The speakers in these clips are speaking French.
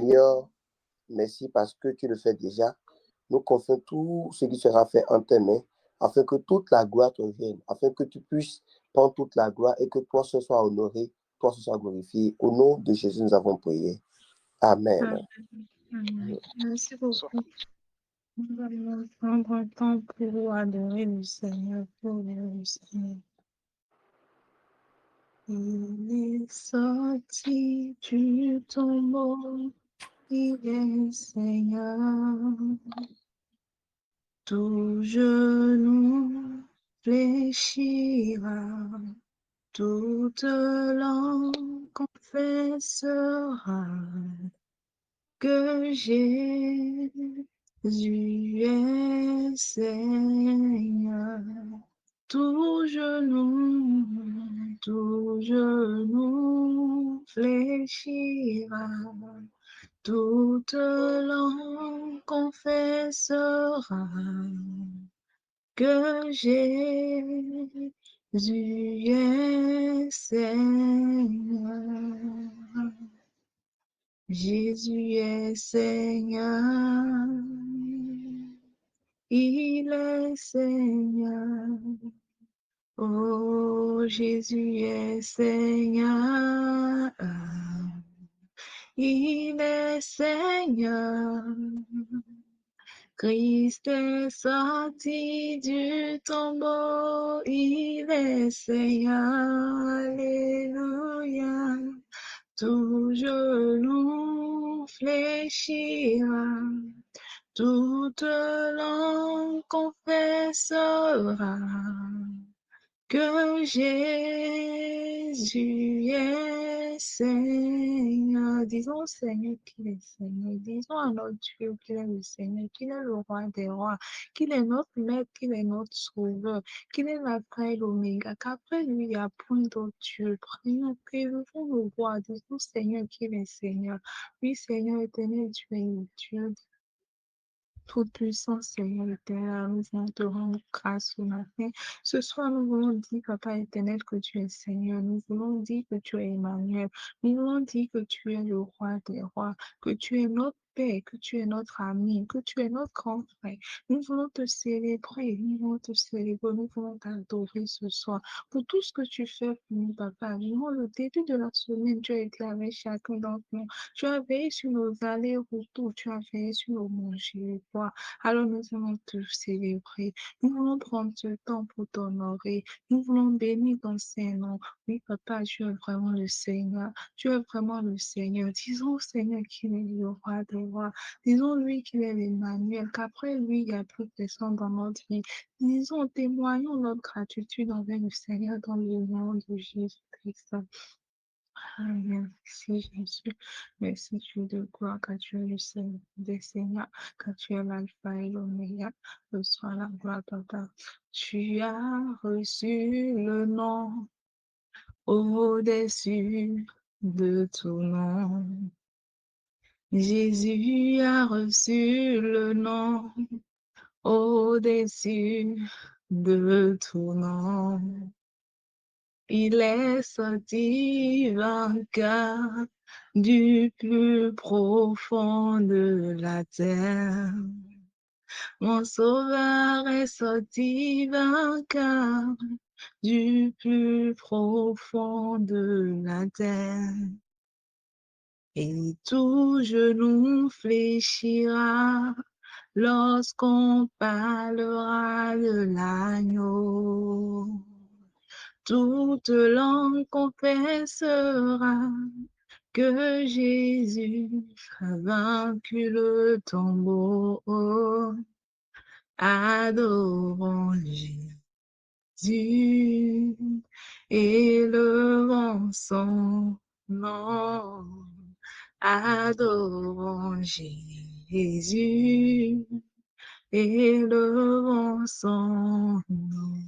Seigneur, merci parce que tu le fais déjà. Nous confions tout ce qui sera fait en tes mains, afin que toute la gloire te revienne, afin que tu puisses prendre toute la gloire et que toi ce soit honoré, toi ce soit glorifié. Au nom de Jésus, nous avons prié. Amen. Amen. Merci beaucoup. Nous allons prendre un temps pour adorer le Seigneur, pour louer le Seigneur. Il est sorti du tombeau, il est Seigneur. Tout genou fléchira, toute langue confessera que Jésus est Seigneur. Tout genou fléchira, toute langue confessera que Jésus est Seigneur. Jésus est Seigneur, il est Seigneur. Oh, Jésus est Seigneur, il est Seigneur. Christ est sorti du tombeau, il est Seigneur, alléluia. Tout genou fléchira, toute langue confessera que Jésus est Seigneur. Disons au Seigneur qu'il est Seigneur. Disons à notre Dieu qu'il est le Seigneur, qu'il est le roi des rois, qu'il est notre maître, qu'il est notre sauveur, qu'il est l'alpha et l'oméga, qu'après lui, il n'y a point d'autre Dieu. Prions, élevons le roi. Disons au Seigneur qu'il est Seigneur. Oui, Seigneur éternel, tu es le Dieu Tout-Puissant, Seigneur éternel, nous voulons te rendre grâce ce matin. Ce soir, nous voulons dire, Papa éternel, que tu es Seigneur. Nous voulons dire que tu es Emmanuel. Nous voulons dire que tu es le roi des rois, que tu es notre Père, que tu es notre ami, que tu es notre grand frère. Nous voulons te célébrer, nous voulons te célébrer, nous voulons t'adorer ce soir pour tout ce que tu fais pour nous, Papa. Durant le début de la semaine, tu as été avec chacun d'entre nous. Tu as veillé sur nos allers-retours, tu as veillé sur nos manger. Alors nous allons te célébrer. Nous voulons prendre ce temps pour t'honorer. Nous voulons bénir ton Saint-Nom. Oui, Papa, tu es vraiment le Seigneur. Tu es vraiment le Seigneur. Disons au Seigneur qu'il est le roi des rois. Disons-lui qu'il est l'Emmanuel, qu'après lui, il n'y a plus personne dans notre vie. Disons, témoignons notre gratitude envers le Seigneur dans le nom de Jésus-Christ. Amen. Merci Jésus. Merci Dieu de gloire, car tu es le Seigneur des Seigneurs, car tu es l'alpha et l'oméga. Reçois la gloire, Papa. Tu as reçu le nom au-dessus de tout nom. Jésus a reçu le nom au-dessus de tout nom. Il est sorti vainqueur du plus profond de la terre. Mon sauveur est sorti vainqueur du plus profond de la terre. Et tout genou fléchira lorsqu'on parlera de l'agneau. Toute langue confessera que Jésus a vaincu le tombeau. Adorons Jésus, élevons son nom. Adorons Jésus, élevons son nom.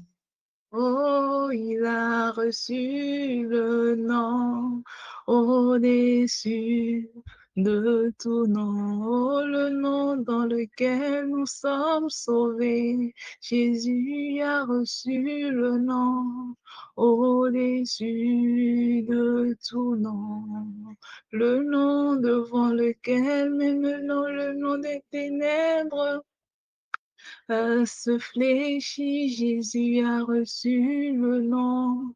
Oh, il a reçu le nom au-dessus de tout nom, oh, le nom dans lequel nous sommes sauvés. Jésus a reçu le nom au-dessus de tout nom, le nom devant lequel même le nom des ténèbres se fléchit. Jésus a reçu le nom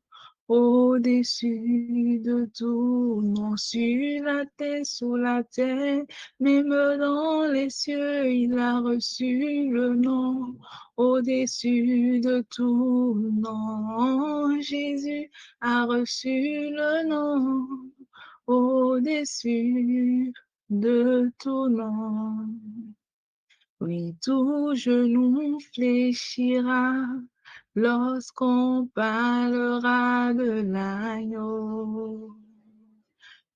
au-dessus de tout nom, sur la terre, même dans les cieux, il a reçu le nom au-dessus de tout nom. Jésus a reçu le nom au-dessus de tout nom. Oui, tout genou fléchira lorsqu'on parlera de l'agneau.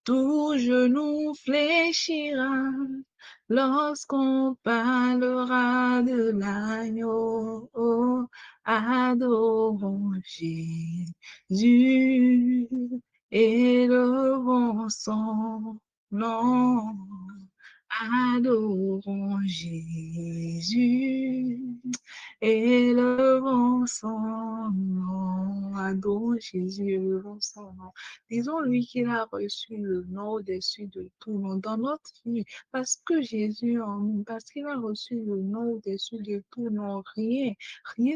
Tout genou fléchira lorsqu'on parlera de l'agneau. Oh, adorons Jésus, élevons son nom. Adorons Jésus, élevons son nom. Adorons Jésus, élevons son nom. Disons-lui qu'il a reçu le nom au-dessus de tout nom dans notre vie, parce que Jésus en nous, parce qu'il a reçu le nom au-dessus de tout nom. Rien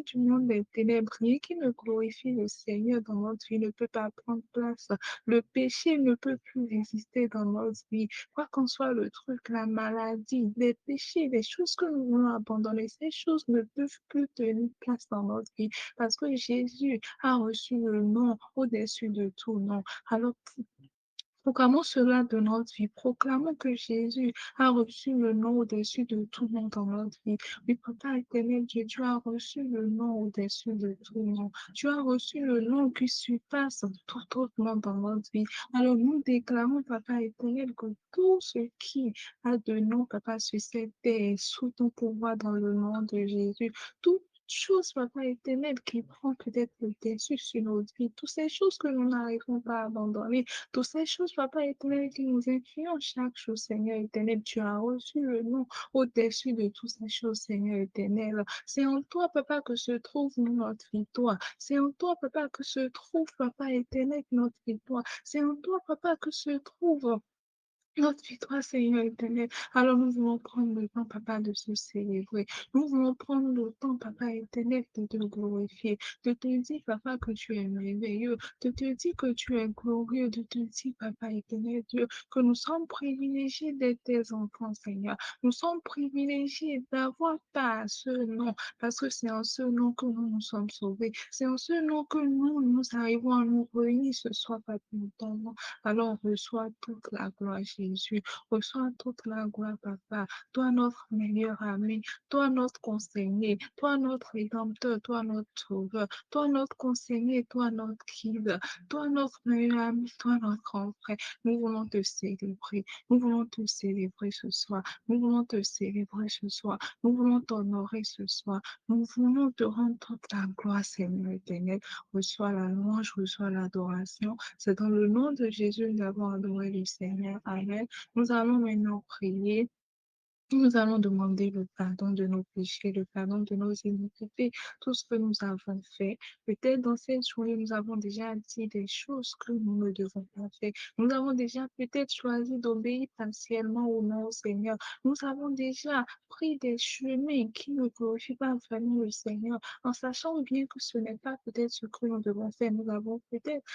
du monde des ténèbres, rien qui ne glorifie le Seigneur dans notre vie ne peut pas prendre place. Le péché ne peut plus exister dans notre vie. Quoi qu'en soit le truc, la maladie, les péchés, les choses que nous voulons abandonner, ces choses ne peuvent plus tenir place dans notre vie parce que Jésus a reçu le nom au-dessus de tout nom. Alors, proclamons cela de notre vie. Proclamons que Jésus a reçu le nom au-dessus de tout nom dans notre vie. Oui, Papa éternel Dieu, tu as reçu le nom au-dessus de tout nom. Tu as reçu le nom qui surpasse tout autre nom dans notre vie. Alors nous déclarons, Papa éternel, que tout ce qui a de nom, Papa, sur cette terre est sous ton pouvoir dans le nom de Jésus. Toute chose, Papa éternel, qui prend peut-être le dessus sur notre vie, toutes ces choses que nous n'arrivons pas à abandonner, toutes ces choses, Papa éternel, qui nous influencent chaque chose, Seigneur éternel, tu as reçu le nom au-dessus de toutes ces choses, Seigneur éternel. C'est en toi, Papa, que se trouve notre victoire. C'est en toi, Papa, que se trouve, Papa éternel, notre victoire. C'est en toi, Papa, que se trouve notre victoire, Seigneur éternel. Alors nous voulons prendre le temps, Papa, de se célébrer. Nous voulons prendre le temps, Papa éternel, de te glorifier, de te dire, Papa, que tu es merveilleux, de te dire que tu es glorieux, de te dire, Papa éternel Dieu, que nous sommes privilégiés d'être tes enfants, Seigneur. Nous sommes privilégiés d'avoir ta ce nom, parce que c'est en ce nom que nous nous sommes sauvés. C'est en ce nom que nous arrivons à nous réunir ce soir, Papa, dans ton nom. Alors reçois toute la gloire, Jésus. Reçois toute la gloire, Papa. Toi, notre meilleur ami. Toi, notre conseiller. Toi, notre rédempteur. Toi, notre sauveur. Toi, notre conseiller. Toi, notre guide. Toi, notre meilleur ami. Toi, notre grand frère. Nous voulons te célébrer. Nous voulons te célébrer ce soir. Nous voulons te célébrer ce soir. Nous voulons t'honorer ce soir. Nous voulons te rendre toute la gloire, Seigneur éternel. Reçois la louange, reçois l'adoration. C'est dans le nom de Jésus que nous avons adoré le Seigneur. Amen. Nous allons maintenant prier. Nous allons demander le pardon de nos péchés, le pardon de nos iniquités, tout ce que nous avons fait. Peut-être dans cette journée, nous avons déjà dit des choses que nous ne devons pas faire. Nous avons déjà peut-être choisi d'obéir partiellement au nom au Seigneur. Nous avons déjà pris des chemins qui ne glorifient pas vraiment le Seigneur, en sachant bien que ce n'est pas peut-être ce que nous devons faire. Nous avons peut-être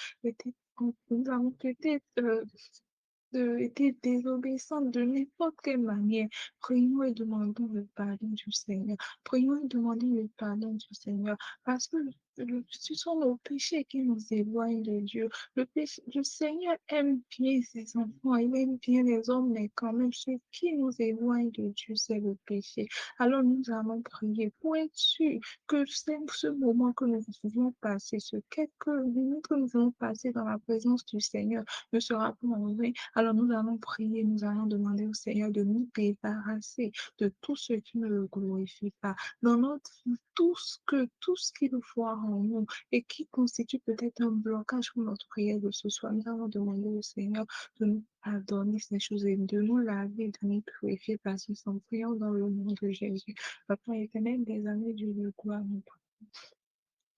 été désobéissante de n'importe quelle manière. Prions et demandons le pardon du Seigneur. Prions et demandons le pardon du Seigneur. Parce que ce sont nos péchés qui nous éloignent de Dieu. Le Seigneur aime bien ses enfants, il aime bien les hommes, mais quand même, ce qui nous éloigne de Dieu, c'est le péché. Alors nous allons prier pour être sûr que c'est ce moment que nous pouvons passer, ce quelques minutes que nous allons passer dans la présence du Seigneur ne sera pas en vain. Alors nous allons prier, nous allons demander au Seigneur de nous débarrasser de tout ce qui ne le glorifie pas. Dans notre vie, tout ce qu'il faut en nous et qui constitue peut-être un blocage pour notre prière de ce soir. Nous allons demander au Seigneur de nous pardonner ces choses et de nous laver, de nous purifier par son sang. Prions dans le nom de Jésus. Papa éternel, des années, Dieu de gloire,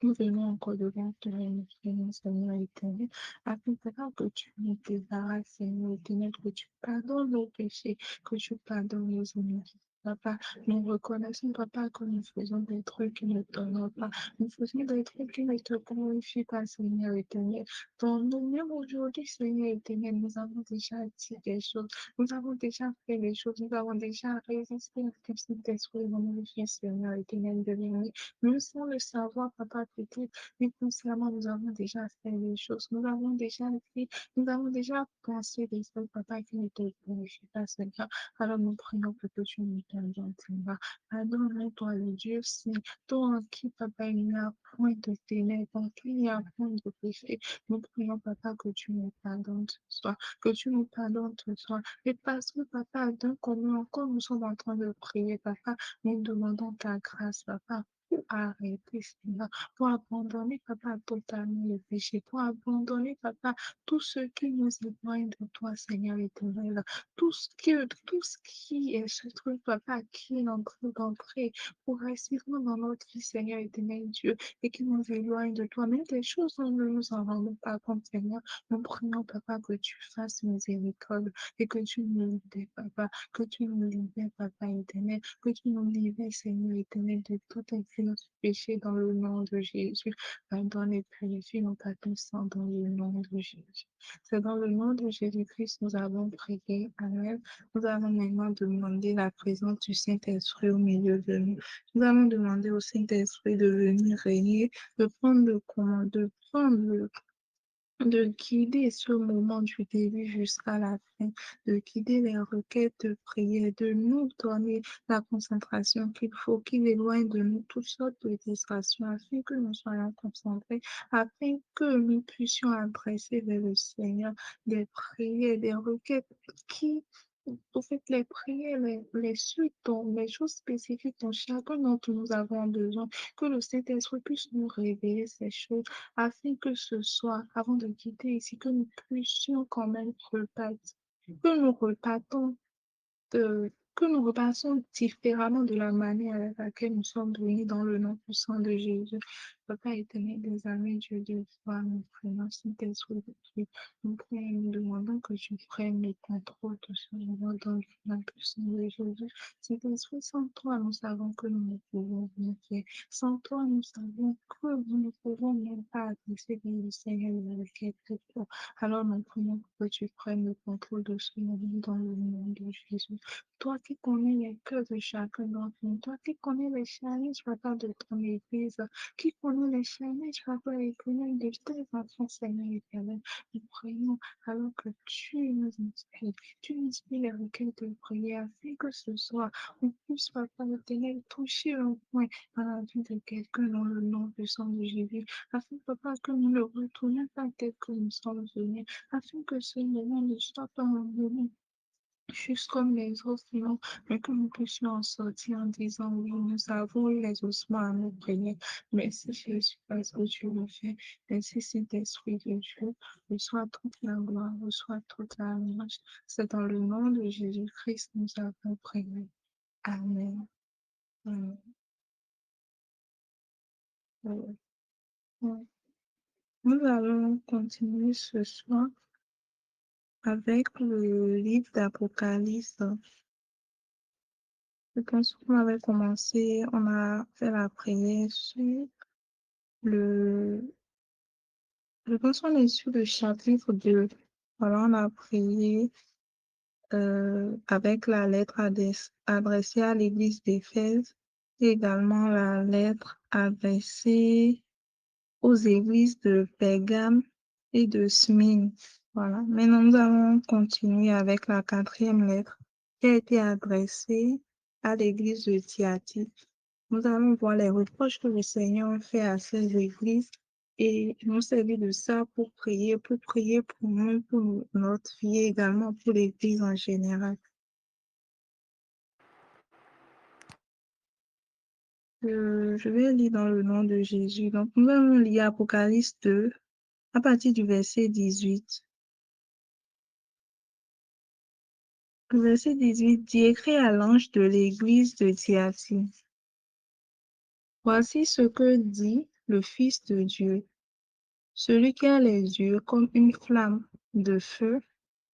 nous venons encore devant toi et nous prions, Seigneur éternel, afin que tu nous débarrasses, Seigneur éternel, que tu pardonnes nos péchés, que tu pardonnes nos iniquités. Papa, nous reconnaissons, Papa, que nous faisons des trucs qui ne t'honorent pas. Nous faisons des trucs qui ne te glorifient pas, Seigneur éternel. Dans nous-mêmes aujourd'hui, Seigneur éternel, nous avons déjà dit des choses. Nous avons déjà fait des choses. Nous avons déjà résisté à ce Saint-Esprit dans nos vies, Seigneur éternel, de venir. Nous sans le savoir, Papa, peut-être, mais consciemment, nous avons déjà fait des choses. Nous avons déjà fait, nous avons déjà pensé des choses, Papa, qui ne te glorifient pas, Seigneur. Alors nous prions pour que tu nous pardonnes, Seigneur. Pardonne-nous, toi, le Dieu Saint, toi en qui, Papa, il n'y a point de ténèbres, en qui il n'y a point de péché. Nous prions, Papa, que tu nous pardonnes ce soir, que tu nous pardonnes ce soir. Et parce que, Papa, d'un commun, encore nous sommes en train de prier, Papa, nous demandons ta grâce, Papa, pour arrêter, Seigneur, pour abandonner, Papa, totalement le péché, pour abandonner, Papa, tout ce qui nous éloigne de toi, Seigneur éternel, tout ce qui est ce truc, Papa, qui est en train d'entrer progressivement dans notre vie, Seigneur éternel Dieu, et qui nous éloigne de toi, même des choses dont nous nous en rendons pas compte, Seigneur, nous prions, Papa, que tu fasses miséricorde et que tu nous libères, Papa, que tu nous libères, Papa éternel, que tu nous libères, Seigneur éternel, de toute influence du péché dans le nom de Jésus. Pardonne et purifie nos patins sang dans le nom de Jésus. C'est dans le nom de Jésus-Christ nous avons prié. Amen. Nous allons maintenant demander la présence du Saint-Esprit au milieu de nous. Nous allons demander au Saint-Esprit de venir régner, de prendre le commandement, de guider ce moment du début jusqu'à la fin, de guider les requêtes de prière, de nous donner la concentration qu'il faut, qu'il éloigne de nous toutes sortes de distractions, afin que nous soyons concentrés, afin que nous puissions adresser vers le Seigneur des prières, des requêtes qui en fait, les prières, les suites, les choses spécifiques dont chacun d'entre nous avons besoin, que le Saint-Esprit puisse nous révéler ces choses afin que ce soit, avant de quitter ici, que nous puissions quand même repartir, que nous repartons que nous repassons différemment de la manière avec laquelle nous sommes venus dans le nom puissant de Jésus. Papa éternel des armées, Dieu de foi, nous prions, Saint-Esprit de Dieu, nous prions, nous demandons que tu prennes le contrôle de ce moment dans le nom puissant de Jésus. Saint-Esprit, sans toi, nous savons que nous ne pouvons rien faire. Sans toi, nous savons que nous ne pouvons même pas adresser le Seigneur avec quelque chose. Alors nous prions que tu prennes le contrôle de ce moment dans le nom de Jésus. Toi qui connais les cœurs de chacun d'entre nous, toi qui connais les challenges, Papa, de ton Église, qui connais les challenges, Papa, éternel, de tes enfants, Seigneur éternel, nous prions alors que tu nous inspires les requêtes de prière, afin que ce soit, on puisse, Papa éternel, toucher un point dans la vie de quelqu'un dans le nom puissant de Jésus, afin, Papa, que nous ne retournions pas tel que nous sommes venus, afin que ce moment ne soit pas un moment juste comme les autres, non, mais que nous puissions en sortir en disant oui, nous avons eu les ossements à nous prier. Merci Jésus parce que tu le fais. Merci Saint-Esprit de Dieu. Reçois toute la gloire, reçois toute la louange. C'est dans le nom de Jésus-Christ que nous avons prié. Amen. Amen. Nous allons continuer ce soir avec le livre d'Apocalypse. Je pense qu'on avait commencé, on a fait la prière sur le, je pense qu'on est sur le chapitre 2. Voilà, on a prié avec la lettre adressée à l'église d'Éphèse et également la lettre adressée aux églises de Pergame et de Smyrne. Voilà. Maintenant, nous allons continuer avec la 4e lettre qui a été adressée à l'église de Thyatire. Nous allons voir les reproches que le Seigneur fait à ces églises et nous servir de ça pour prier pour nous, pour notre vie et également pour l'église en général. Je vais lire dans le nom de Jésus. Donc, nous allons lire Apocalypse 2 à partir du verset 18. Le verset 18 dit: Écrit à l'ange de l'église de Thyatire. Voici ce que dit le Fils de Dieu, celui qui a les yeux comme une flamme de feu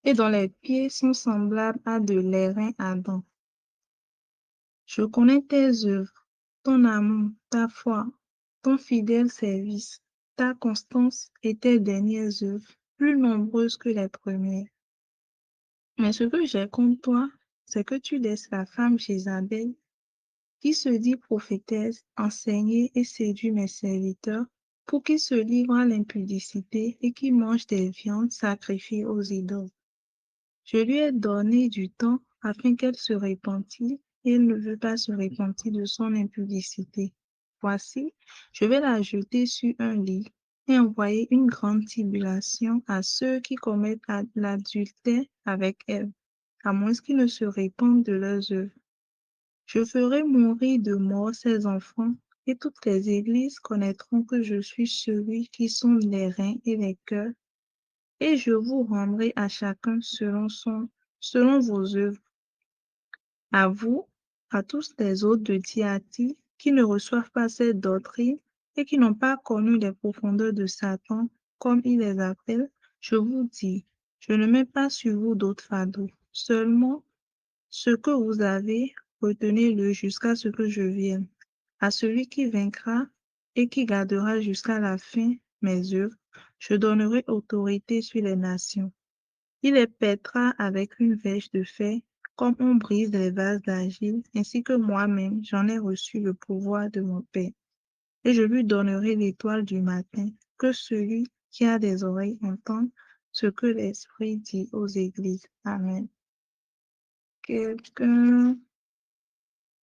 et dont les pieds sont semblables à de l'airain ardent. Je connais tes œuvres, ton amour, ta foi, ton fidèle service, ta constance et tes dernières œuvres, plus nombreuses que les premières. Mais ce que j'ai contre toi, c'est que tu laisses la femme Jézabel, qui se dit prophétesse, enseigner et séduit mes serviteurs, pour qu'ils se livrent à l'impudicité et qu'ils mangent des viandes sacrifiées aux idoles. Je lui ai donné du temps afin qu'elle se repentît, et elle ne veut pas se repentir de son impudicité. Voici, je vais la jeter sur un lit et envoyer une grande tribulation à ceux qui commettent l'adultère avec elle, à moins qu'ils ne se répandent de leurs œuvres. Je ferai mourir de mort ses enfants, et toutes les églises connaîtront que je suis celui qui sonde les reins et les cœurs, et je vous rendrai à chacun selon vos œuvres. À vous, à tous les autres de Thyatire qui ne reçoivent pas cette doctrine et qui n'ont pas connu les profondeurs de Satan, comme il les appelle, je vous dis, je ne mets pas sur vous d'autres fardeaux. Seulement, ce que vous avez, retenez-le jusqu'à ce que je vienne. À celui qui vaincra et qui gardera jusqu'à la fin mes œuvres, je donnerai autorité sur les nations. Il les pètera avec une verge de fer, comme on brise les vases d'argile, ainsi que moi-même j'en ai reçu le pouvoir de mon Père. Et je lui donnerai l'étoile du matin, que celui qui a des oreilles entende ce que l'Esprit dit aux églises. Amen. Quelqu'un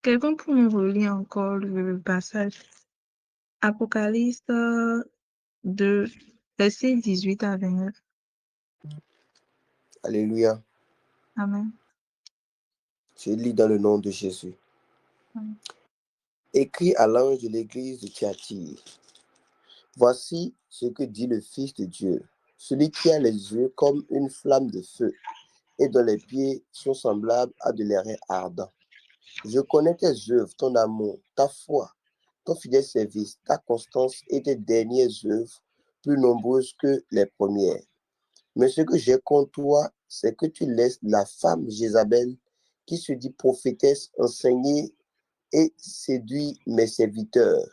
pour nous relire encore le passage. Apocalypse 2, versets 18 à 29. Alléluia. Amen. Je lis dans le nom de Jésus. Amen. Écrit à l'ange de l'église de Thyatire. Voici ce que dit le Fils de Dieu, celui qui a les yeux comme une flamme de feu et dont les pieds sont semblables à de l'airain ardent. Je connais tes œuvres, ton amour, ta foi, ton fidèle service, ta constance et tes dernières œuvres, plus nombreuses que les premières. Mais ce que j'ai contre toi, c'est que tu laisses la femme Jézabel, qui se dit prophétesse, enseigner et séduit mes serviteurs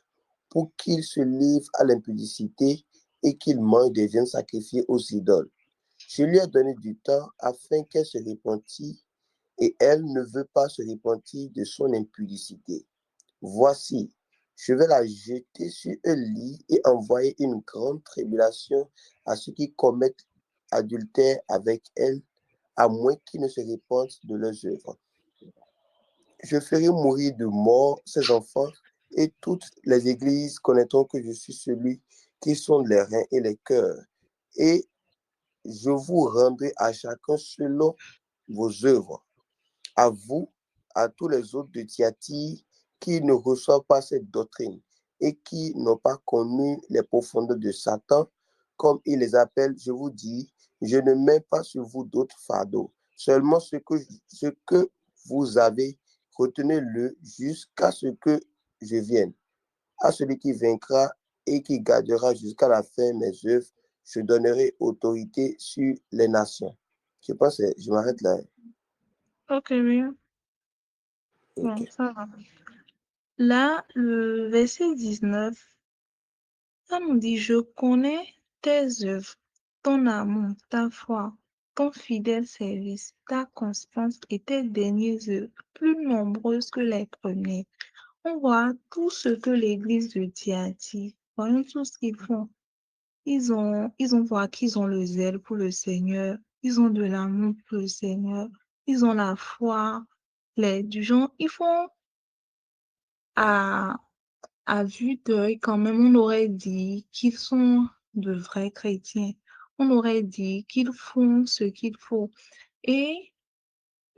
pour qu'ils se livrent à l'impudicité et qu'ils mangent des viandes sacrifiées aux idoles. Je lui ai donné du temps afin qu'elle se repentît et elle ne veut pas se repentir de son impudicité. Voici, je vais la jeter sur un lit et envoyer une grande tribulation à ceux qui commettent adultère avec elle, à moins qu'ils ne se repentent de leurs œuvres. Je ferai mourir de mort ses enfants, et toutes les églises connaîtront que je suis celui qui sonde les reins et les cœurs. Et je vous rendrai à chacun selon vos œuvres. À vous, à tous les autres de Thyatire qui ne reçoivent pas cette doctrine et qui n'ont pas connu les profondeurs de Satan, comme il les appelle, je vous dis, je ne mets pas sur vous d'autres fardeaux. Seulement ce que vous avez, retenez-le jusqu'à ce que je vienne. À celui qui vaincra et qui gardera jusqu'à la fin mes œuvres, je donnerai autorité sur les nations. Je pense que je m'arrête là. Ok, bien. Bon, Ok. ça va. Là, le verset 19, ça nous dit, je connais tes œuvres, ton amour, ta foi, ton fidèle service, ta constance et tes dernières œuvres, plus nombreuses que les premières. On voit tout ce que l'église de Thyatire, voyons tout ce qu'ils font. Ils ont voit qu'ils ont le zèle pour le Seigneur, ils ont de l'amour pour le Seigneur, ils ont la foi, du genre, ils font à, à vue d'œil quand même, on aurait dit qu'ils sont de vrais chrétiens. On aurait dit qu'ils font ce qu'il faut. Et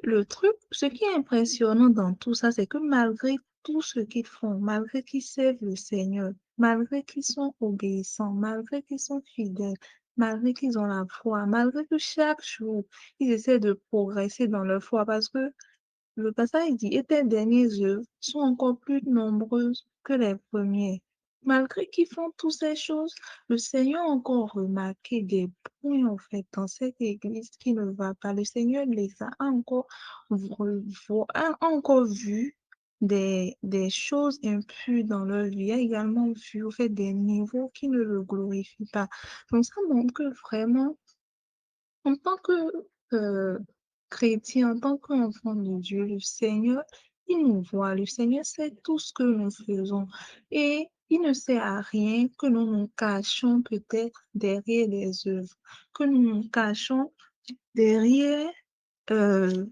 ce qui est impressionnant dans tout ça, c'est que malgré tout ce qu'ils font, malgré qu'ils servent le Seigneur, malgré qu'ils sont obéissants, malgré qu'ils sont fidèles, malgré qu'ils ont la foi, malgré que chaque jour, ils essaient de progresser dans leur foi parce que le passage dit, et tes dernières œuvres sont encore plus nombreuses que les premières. Malgré qu'ils font toutes ces choses, le Seigneur a encore remarqué des points, en fait, dans cette église qui ne va pas. Le Seigneur les a encore, a encore vu des choses impures dans leur vie. Il a également vu, au fait, des niveaux qui ne le glorifient pas. Donc, ça montre que vraiment, en tant que chrétien, en tant qu'enfant de Dieu, le Seigneur, il nous voit. Le Seigneur sait tout ce que nous faisons. Et il ne sert à rien que nous nous cachons peut-être derrière des œuvres, que nous nous cachons derrière euh,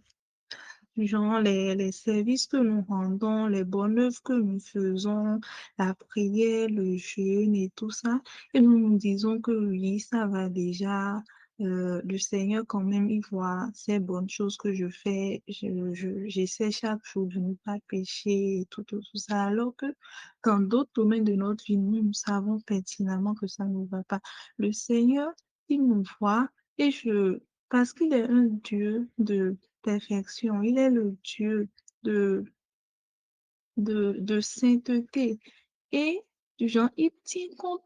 genre les services que nous rendons, les bonnes œuvres que nous faisons, la prière, le jeûne et tout ça, et nous nous disons que oui, ça va déjà. Le Seigneur, quand même, il voit ces bonnes choses que je fais. J'essaie chaque jour de ne pas pécher et tout ça. Alors que dans d'autres domaines de notre vie, nous savons pertinemment que ça ne va pas. Le Seigneur, il nous voit et parce qu'il est un Dieu de perfection. Il est le Dieu de, de sainteté. Et du genre, il tient compte,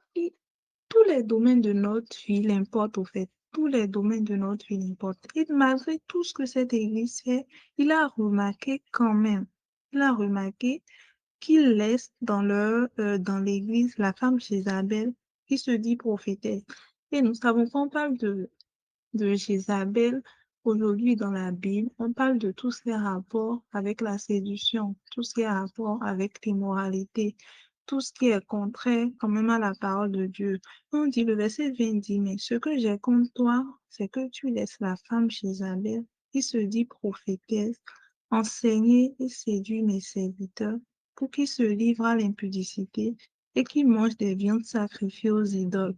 tous les domaines de notre vie l'importent au fait. Tous les domaines de notre vie l'importent. Et malgré tout ce que cette église fait, il a remarqué quand même, il a remarqué qu'il laisse dans l'église la femme Jézabel qui se dit prophétesse. Et nous savons qu'on parle de Jézabel, aujourd'hui dans la Bible, on parle de tout ce qui est rapport avec la séduction, tout ce qui est rapport avec l'immoralité, tout ce qui est contraire quand même à la parole de Dieu. On dit, le verset 20 dit, mais ce que j'ai contre toi, c'est que tu laisses la femme Jézabel, qui se dit prophétesse, enseigner et séduire mes serviteurs pour qu'ils se livrent à l'impudicité et qu'ils mangent des viandes sacrifiées aux idoles.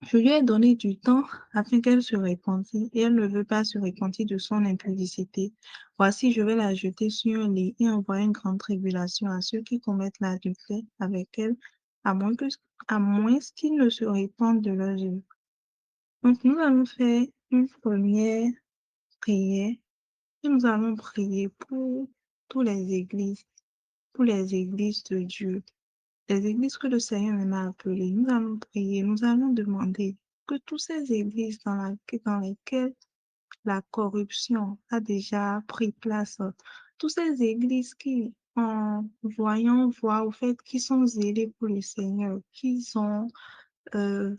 Je lui ai donné du temps afin qu'elle se répandît, et elle ne veut pas se repentir de son impudicité. Voici, je vais la jeter sur un lit et envoyer une grande tribulation à ceux qui commettent l'adultère avec elle, à moins à moins qu'ils ne se répandent de leurs œuvres. Donc, nous allons faire une première prière et nous allons prier pour toutes pour les églises de Dieu. Les églises que le Seigneur m'a appelées, nous allons prier, nous allons demander que toutes ces églises dans lesquelles la corruption a déjà pris place, toutes ces églises qui, en voient au fait, qui sont zélées pour le Seigneur, qui sont euh,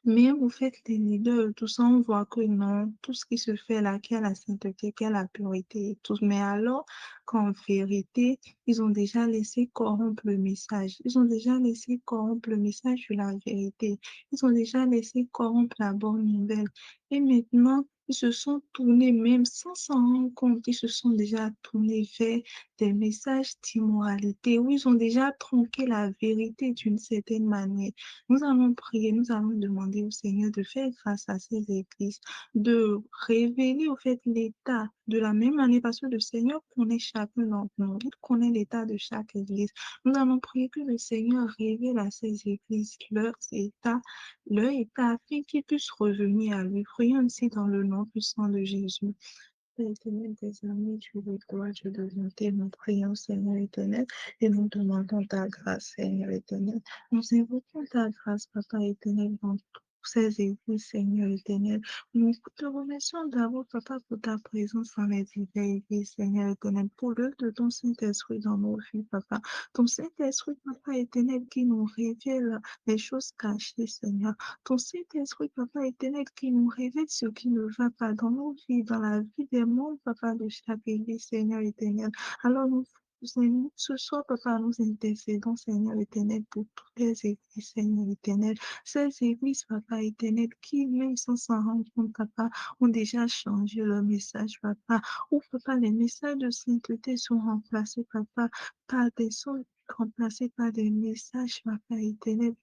même au fait des leaders, tout ça, on voit que non, tout ce qui se fait là, qu'il y a la sainteté, qu'il y a la purité et tout. Mais alors qu'en vérité, ils ont déjà laissé corrompre le message. Ils ont déjà laissé corrompre le message de la vérité. Ils ont déjà laissé corrompre la bonne nouvelle. Et maintenant, ils se sont tournés, même sans s'en rendre compte, ils se sont déjà tournés vers des messages d'immoralité, où ils ont déjà tronqué la vérité d'une certaine manière. Nous allons prier, nous allons demander au Seigneur de faire grâce à ces églises, de révéler au fait l'état de la même manière, parce que le Seigneur connaît chacun d'entre nous, il connaît l'état de chaque église. Nous allons prier que le Seigneur révèle à ces églises leur état, afin qu'ils puissent revenir à lui. Prions ainsi dans le nom puissant de Jésus. Père éternel des amis, Dieu de gloire, Dieu de bonté, nous prions, Seigneur éternel, et nous demandons ta grâce, Seigneur éternel. Nous invoquons ta grâce, Papa éternel, dans tous ces églises, Seigneur éternel. Nous te remercions d'abord, Papa, pour ta présence dans les diverses églises, Seigneur éternel, pour l'œuvre de ton Saint-Esprit dans nos vies, Papa. Ton Saint-Esprit, Papa éternel, qui nous révèle les choses cachées, Seigneur. Ton Saint-Esprit, Papa éternel, qui nous révèle ce qui ne va pas dans nos vies, dans la vie des membres, Papa, de chaque église, Seigneur éternel. Alors ce soir, Papa, nous intercédons, Seigneur éternel, pour toutes les églises, Seigneur éternel. Ces églises, Papa éternel, qui, même sans s'en rendre compte, Papa, ont déjà changé leur message, Papa. Ou, Papa, les messages de sainteté sont remplacés, Papa, par des messages, Papa éternel,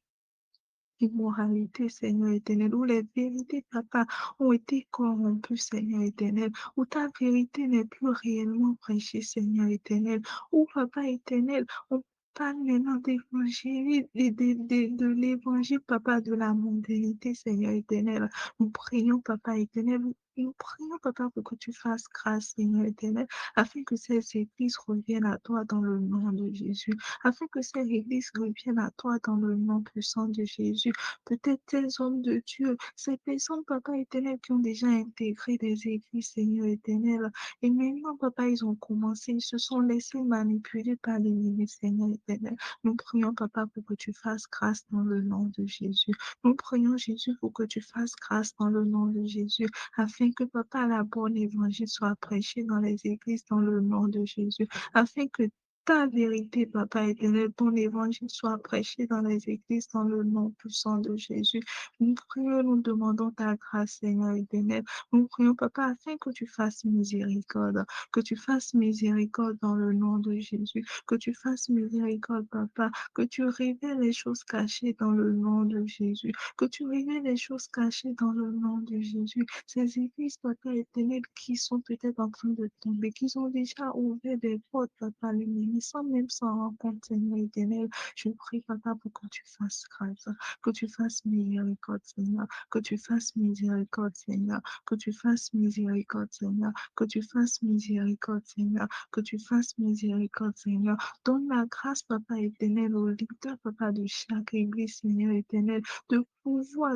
immoralité, Seigneur éternel, où les vérités, papa, ont été corrompues, Seigneur éternel, où ta vérité n'est plus réellement prêchée, Seigneur éternel, où, papa éternel, on parle maintenant d'évangile, de l'évangile, papa, de la modernité, Seigneur éternel. Nous prions, papa éternel, nous prions, papa, pour que tu fasses grâce, Seigneur éternel, afin que ces églises reviennent à toi dans le nom de Jésus, afin que ces églises reviennent à toi dans le nom puissant de Jésus. Peut-être ces hommes de Dieu, ces personnes, papa éternel, qui ont déjà intégré des églises, Seigneur éternel, et maintenant, papa, ils ont commencé, ils se sont laissés manipuler par l'ennemi, Seigneur éternel. Nous prions, papa, pour que tu fasses grâce dans le nom de Jésus. Nous prions, Jésus, pour que tu fasses grâce dans le nom de Jésus, afin que, papa, la bonne évangile soit prêchée dans les églises dans le nom de Jésus, afin que ta vérité, papa éternel, ton évangile soit prêché dans les églises dans le nom puissant de Jésus. Nous prions, nous demandons ta grâce, Seigneur éternel. Nous prions, papa, afin que tu fasses miséricorde, que tu fasses miséricorde dans le nom de Jésus, que tu fasses miséricorde, papa, que tu révèles les choses cachées dans le nom de Jésus, que tu révèles les choses cachées dans le nom de Jésus. Ces églises, papa éternel, qui sont peut-être en train de tomber, qui ont déjà ouvert des portes, papa, l'ennemi, sans même s'en rendre compte, Seigneur éternel. Je prie, papa, pour que tu fasses grâce, que tu fasses miséricorde, Seigneur, que tu fasses miséricorde, Seigneur, que tu fasses miséricorde, Seigneur, que tu fasses miséricorde, Seigneur, que tu fasses miséricorde, Seigneur. Donne la grâce, papa éternel, au leader, papa, de chaque église, Seigneur éternel, de pouvoir,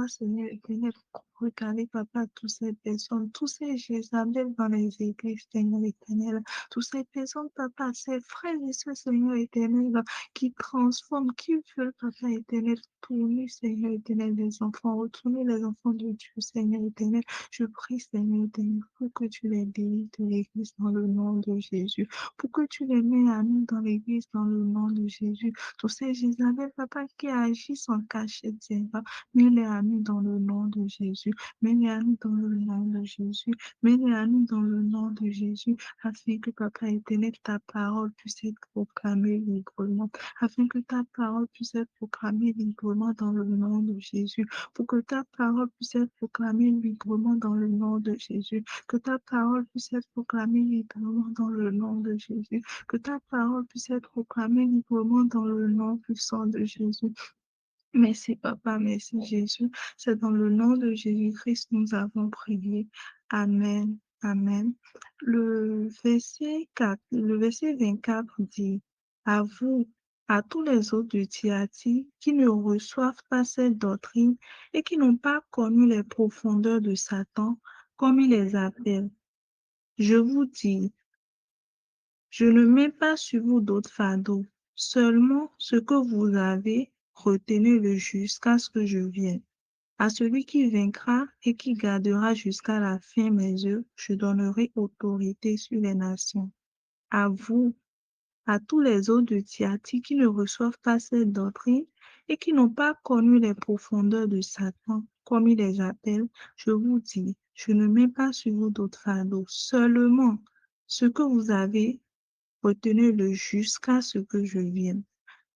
Seigneur éternel, regarder, papa, toutes ces personnes, tous ces Jézabel dans les églises, Seigneur éternel, toutes ces personnes, papa, ces frères et sœurs, Seigneur éternel, qui transforment, qui veulent, papa éternel, tourner, Seigneur éternel, les enfants, retourner les enfants de Dieu, Seigneur éternel. Je prie, Seigneur éternel, pour que tu les délivres de l'église dans le nom de Jésus, pour que tu les mets à nous dans l'église dans le nom de Jésus. Tous ces Jézabel, papa, qui agissent en cachette, Seigneur, mets-les à nous dans le nom de Jésus, mets-les à nous dans le nom de Jésus, mets-les à nous dans le nom de Jésus, afin que, papa éternel, ta parole puisse être proclamée librement, afin que ta parole puisse être proclamée librement dans le nom de Jésus, pour que ta parole puisse être proclamée librement dans le nom de Jésus, que ta parole puisse être proclamée librement dans le nom de Jésus, que ta parole puisse être proclamée librement dans le nom puissant de Jésus. Merci, papa, merci, Jésus. C'est dans le nom de Jésus-Christ que nous avons prié. Amen. Amen. Le verset 24 dit, à vous, à tous les autres de Thyatire qui ne reçoivent pas cette doctrine et qui n'ont pas connu les profondeurs de Satan, comme il les appelle. Je vous dis, je ne mets pas sur vous d'autres fardeaux, seulement ce que vous avez, retenez-le jusqu'à ce que je vienne. À celui qui vaincra et qui gardera jusqu'à la fin mes œuvres, je donnerai autorité sur les nations. À vous, à tous les autres de Thyatire qui ne reçoivent pas cette doctrine et qui n'ont pas connu les profondeurs de Satan, comme il les appelle, je vous dis, je ne mets pas sur vous d'autres fardeaux, seulement ce que vous avez, retenez-le jusqu'à ce que je vienne.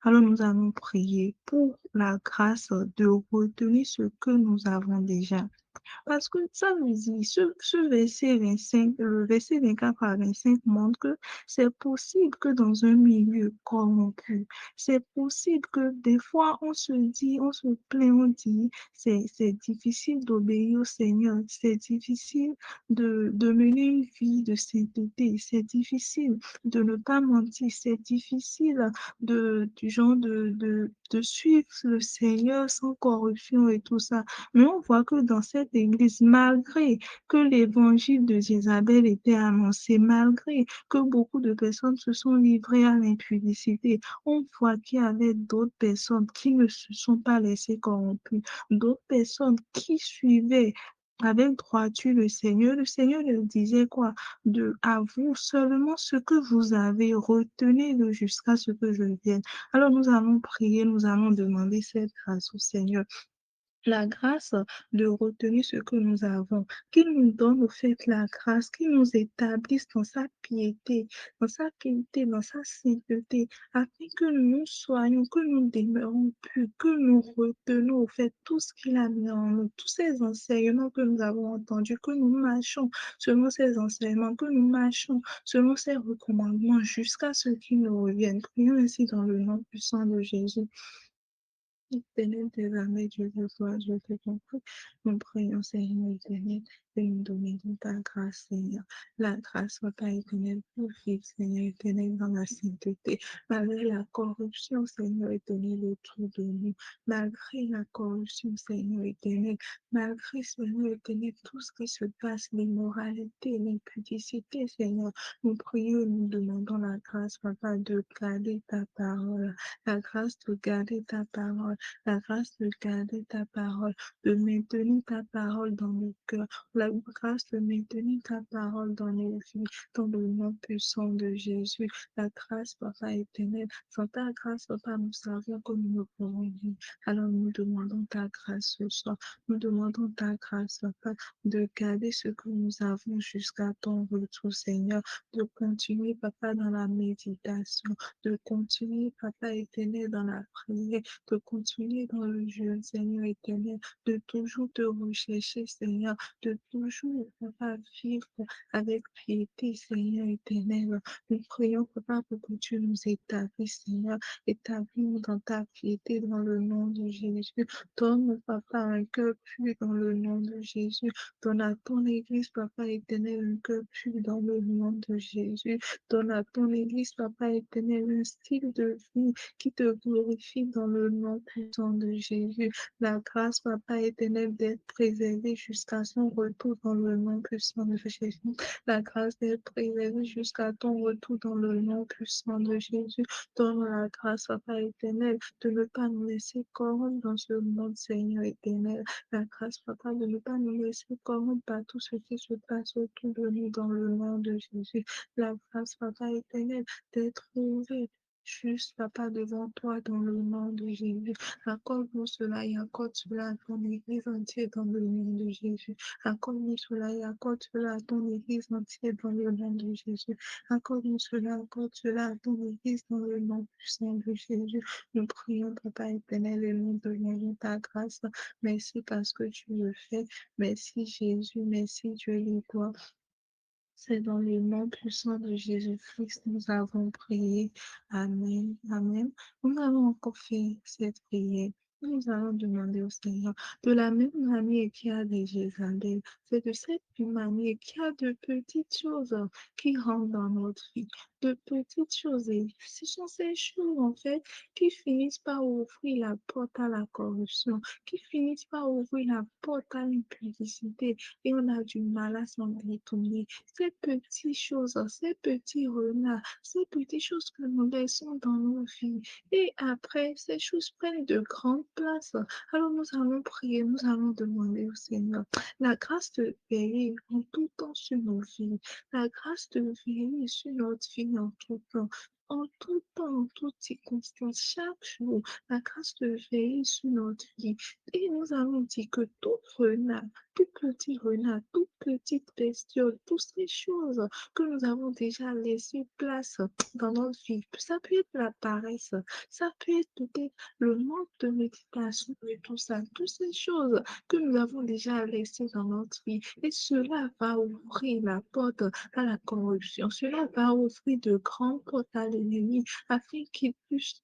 Alors nous allons prier pour la grâce de retenir ce que nous avons déjà. Parce que ça veut dire, ce verset 25, le verset 24 à 25 montre que c'est possible que dans un milieu corrompu, c'est possible que des fois on se dit, on se plaint, on dit, c'est difficile d'obéir au Seigneur, c'est difficile de mener une vie de sainteté, c'est difficile de ne pas mentir, c'est difficile du genre de suivre le Seigneur sans corruption et tout ça. Mais on voit que dans cette église, malgré que l'évangile de Jézabel était annoncé, malgré que beaucoup de personnes se sont livrées à l'impudicité, on voit qu'il y avait d'autres personnes qui ne se sont pas laissées corrompues, d'autres personnes qui suivaient avec droiture le Seigneur. Le Seigneur leur disait quoi? À vous seulement ce que vous avez, retenez-le jusqu'à ce que je vienne. Alors nous allons prier, nous allons demander cette grâce au Seigneur. la grâce de retenir ce que nous avons, qu'il nous donne au fait la grâce, qu'il nous établisse dans sa piété, dans sa sainteté, afin que nous soyons, que nous demeurons purs, que nous retenons au fait tout ce qu'il a mis en nous, tous ces enseignements que nous avons entendus, que nous marchons selon ces enseignements, que nous marchons selon ces recommandements jusqu'à ce qu'ils nous reviennent. Prions ainsi dans le nom puissant de Jésus. Éternel des armées, Dieu de foi, je te confie. Nous prions, Seigneur éternel, de nous donner de ta grâce, Seigneur. La grâce, Papa éternel, pour vivre, Seigneur éternel, dans la sainteté. Malgré la corruption, Seigneur éternel, autour de nous. Malgré la corruption, Seigneur éternel. Malgré, Seigneur éternel, tout ce qui se passe, l'immoralité, l'impudicité, Seigneur. Nous prions, nous demandons la grâce, Papa, de garder ta parole. La grâce de garder ta parole, la grâce de garder ta parole, de maintenir ta parole dans nos cœurs, la grâce de maintenir ta parole dans nos vies, dans le nom puissant de Jésus, la grâce, Papa éternel. Sans ta grâce, Papa, nous savons que nous ne pourrons vivre. Alors nous demandons ta grâce ce soir. Nous demandons ta grâce, Papa, de garder ce que nous avons jusqu'à ton retour, Seigneur, de continuer, Papa, dans la méditation, de continuer, Papa éternel, dans la prière, de continuer dans le jeûne, Seigneur éternel, de toujours te rechercher, Seigneur, de toujours, Papa, vivre avec piété, Seigneur éternel. Nous prions, Papa, pour que tu nous établisses, Seigneur, établis-nous dans ta piété, dans le nom de Jésus. Donne, Papa, un cœur pur dans le nom de Jésus. Donne à ton Église, Papa éternel, un cœur pur dans le nom de Jésus. Donne à ton Église, Papa éternel, un style de vie qui te glorifie dans le nom puissant de Jésus. La grâce, Papa éternel, d'être préservé jusqu'à son retour dans le nom puissant de Jésus. La grâce d'être préservé jusqu'à ton retour dans le nom puissant de Jésus. Donne la grâce, Papa éternel, de ne pas nous laisser corrompre dans ce monde, Seigneur éternel. La grâce, Papa, de ne pas nous laisser corrompre par tout ce qui se passe autour de nous dans le nom de Jésus. La grâce, Papa éternel, d'être ouvert juste, Papa, devant toi dans le nom de Jésus. Accorde-nous cela et accorde cela à ton Église entière dans le nom de Jésus. Accorde-nous cela et accorde cela à ton Église entière dans le nom de Jésus. Accorde-nous cela, accorde cela à ton Église dans le nom puissant de Jésus. Nous prions, Papa éternel, et nous demandons ta grâce. Merci parce que tu le fais. Merci Jésus, merci Dieu et toi. C'est dans le nom puissant de Jésus-Christ que nous avons prié. Amen. Amen. Nous allons encore faire cette prière. Nous allons demander au Seigneur, de la même manière qu'il y a des Jézabel, c'est de cette même manière qu'il y a de petites choses qui rentrent dans notre vie, de petites choses. Et ce sont ces choses, en fait, qui finissent par ouvrir la porte à la corruption, qui finissent par ouvrir la porte à l'impudicité, et on a du mal à s'en détourner. Ces petites choses, ces petits renards, ces petites choses que nous laissons dans nos vies. Et après, ces choses prennent de grandes places. Alors nous allons prier, nous allons demander au Seigneur la grâce de veiller en tout temps sur nos vies, la grâce de veiller sur notre vie en tout temps. En tout temps, en toutes circonstances, chaque jour, la grâce de veiller sur notre vie. Et nous allons dire que tout renard, tout petit renard, toute petite bestiole, toutes ces choses que nous avons déjà laissé place dans notre vie. Ça peut être la paresse, ça peut être peut-être le manque de méditation et tout ça, toutes ces choses que nous avons déjà laissées dans notre vie. Et cela va ouvrir la porte à la corruption. Cela va ouvrir de grandes portes à l'ennemi afin qu'il puisse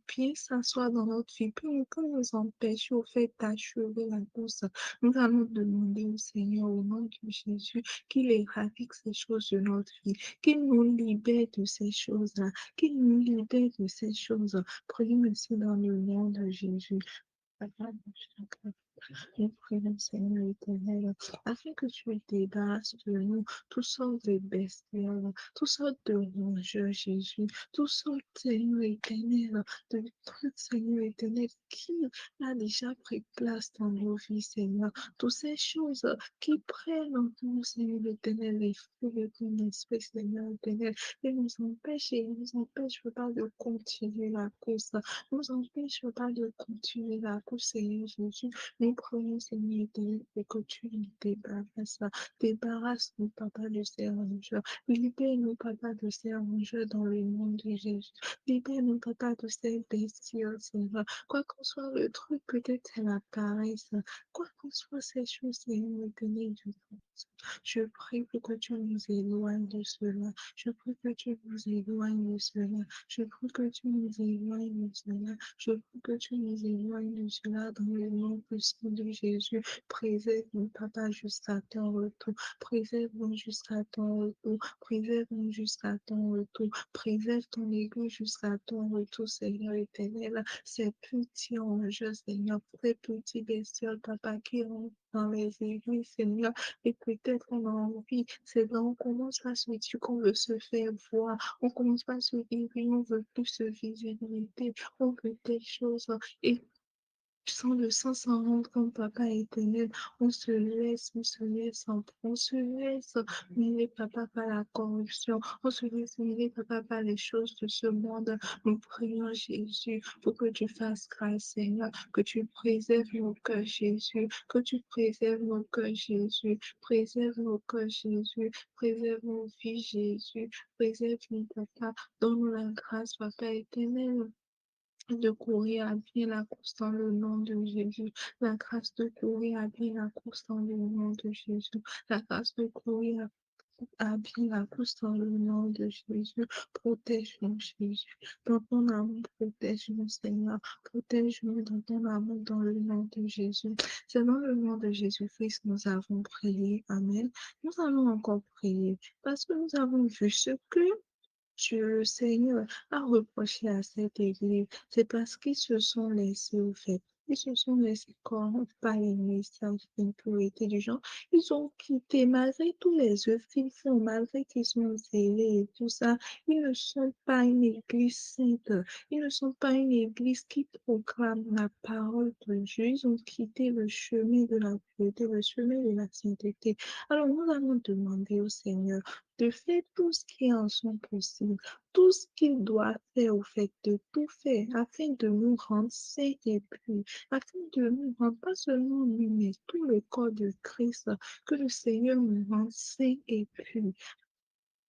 bien s'asseoir dans notre vie, pour nous empêcher au fait d'achever la course. Nous allons demander au Seigneur au nom de Jésus qu'il éradique ces choses de notre vie, qu'il nous libère de ces choses-là, qu'il nous libère de ces choses. Prions aussi dans le nom de Jésus. Nous prions, Seigneur éternel, afin que tu débarrasses de nous toutes sortes de bestioles, toutes sortes de rongeurs, Jésus, toutes sortes, Seigneur éternel, de trucs, Seigneur éternel, qui a déjà pris place dans nos vies, Seigneur. Toutes ces choses qui prennent en nous, Seigneur éternel, les fruits de ton esprit, Seigneur éternel, et nous empêchent pas de continuer la course, nous empêchent pas de continuer la course, Seigneur Jésus. Nous prions, Seigneur éternel, pour que tu nous débarrasses. Débarrasse-nous, Papa, de ces rongeurs. Libère-nous, Papa, de ces rongeurs dans le nom de Jésus. Libère-nous, Papa, de ces bestioles, Seigneur. Quoi qu'on soit le truc, peut-être c'est la paresse. Quoi qu'on soit ces choses, Seigneur éternel, je prie pour que tu nous éloignes de cela. Je prie que tu nous éloignes de cela. Je prie que tu nous éloignes de cela. Je prie que tu nous éloignes de cela dans le nom puissant de Jésus. Préserve-nous, Papa, jusqu'à ton retour. Préserve-nous jusqu'à ton retour. Préserve-nous jusqu'à ton retour. Préserve ton Église jusqu'à ton retour, Seigneur éternel. Ces petits anges, Seigneur, ces petits bestioles, Papa, qui rentrent dans les églises, Seigneur. Et peut-être on a envie, c'est là on commence à se dire qu'on veut se faire voir, on commence à se dire, oui, on veut plus se visibilité, on veut des choses. Et sans le sens en rendre comme Papa éternel, on se laisse, on se laisse mêler, Papa, par la corruption, on se laisse mêler, Papa, par les choses de ce monde. Nous prions, Jésus, pour que tu fasses grâce, Seigneur, que tu préserves nos cœurs, Jésus, que tu préserves nos cœurs, Jésus, préserve nos cœurs, Jésus, préserve nos vies, Jésus, préserve nos Papa, donne-nous la grâce, Papa éternel, de courir à bien la course dans le nom de Jésus. La grâce de courir à bien la course dans le nom de Jésus. La grâce de courir à bien la course dans le nom de Jésus. Protège-nous, Jésus. Dans ton amour, protège-nous, Seigneur. Protège-nous dans ton amour, dans le nom de Jésus. C'est dans le nom de Jésus-Christ que nous avons prié. Amen. Nous allons encore prier parce que nous avons vu ce que le Seigneur a reproché à cette église, c'est parce qu'ils se sont laissés au fait. Ils se sont laissés corrompre par les messages d'impureté du genre. Ils ont quitté, malgré tous les œuvres qu'ils font, malgré qu'ils sont zélés et tout ça. Ils ne sont pas une église sainte. Ils ne sont pas une église qui proclame la parole de Dieu. Ils ont quitté le chemin de la pureté, le chemin de la sainteté. Alors nous allons demander au Seigneur de faire tout ce qui est en son possible, tout ce qu'il doit faire au fait de tout faire afin de nous rendre saints et purs, afin de nous rendre pas seulement nous, mais tout le corps de Christ, que le Seigneur nous rende saints et purs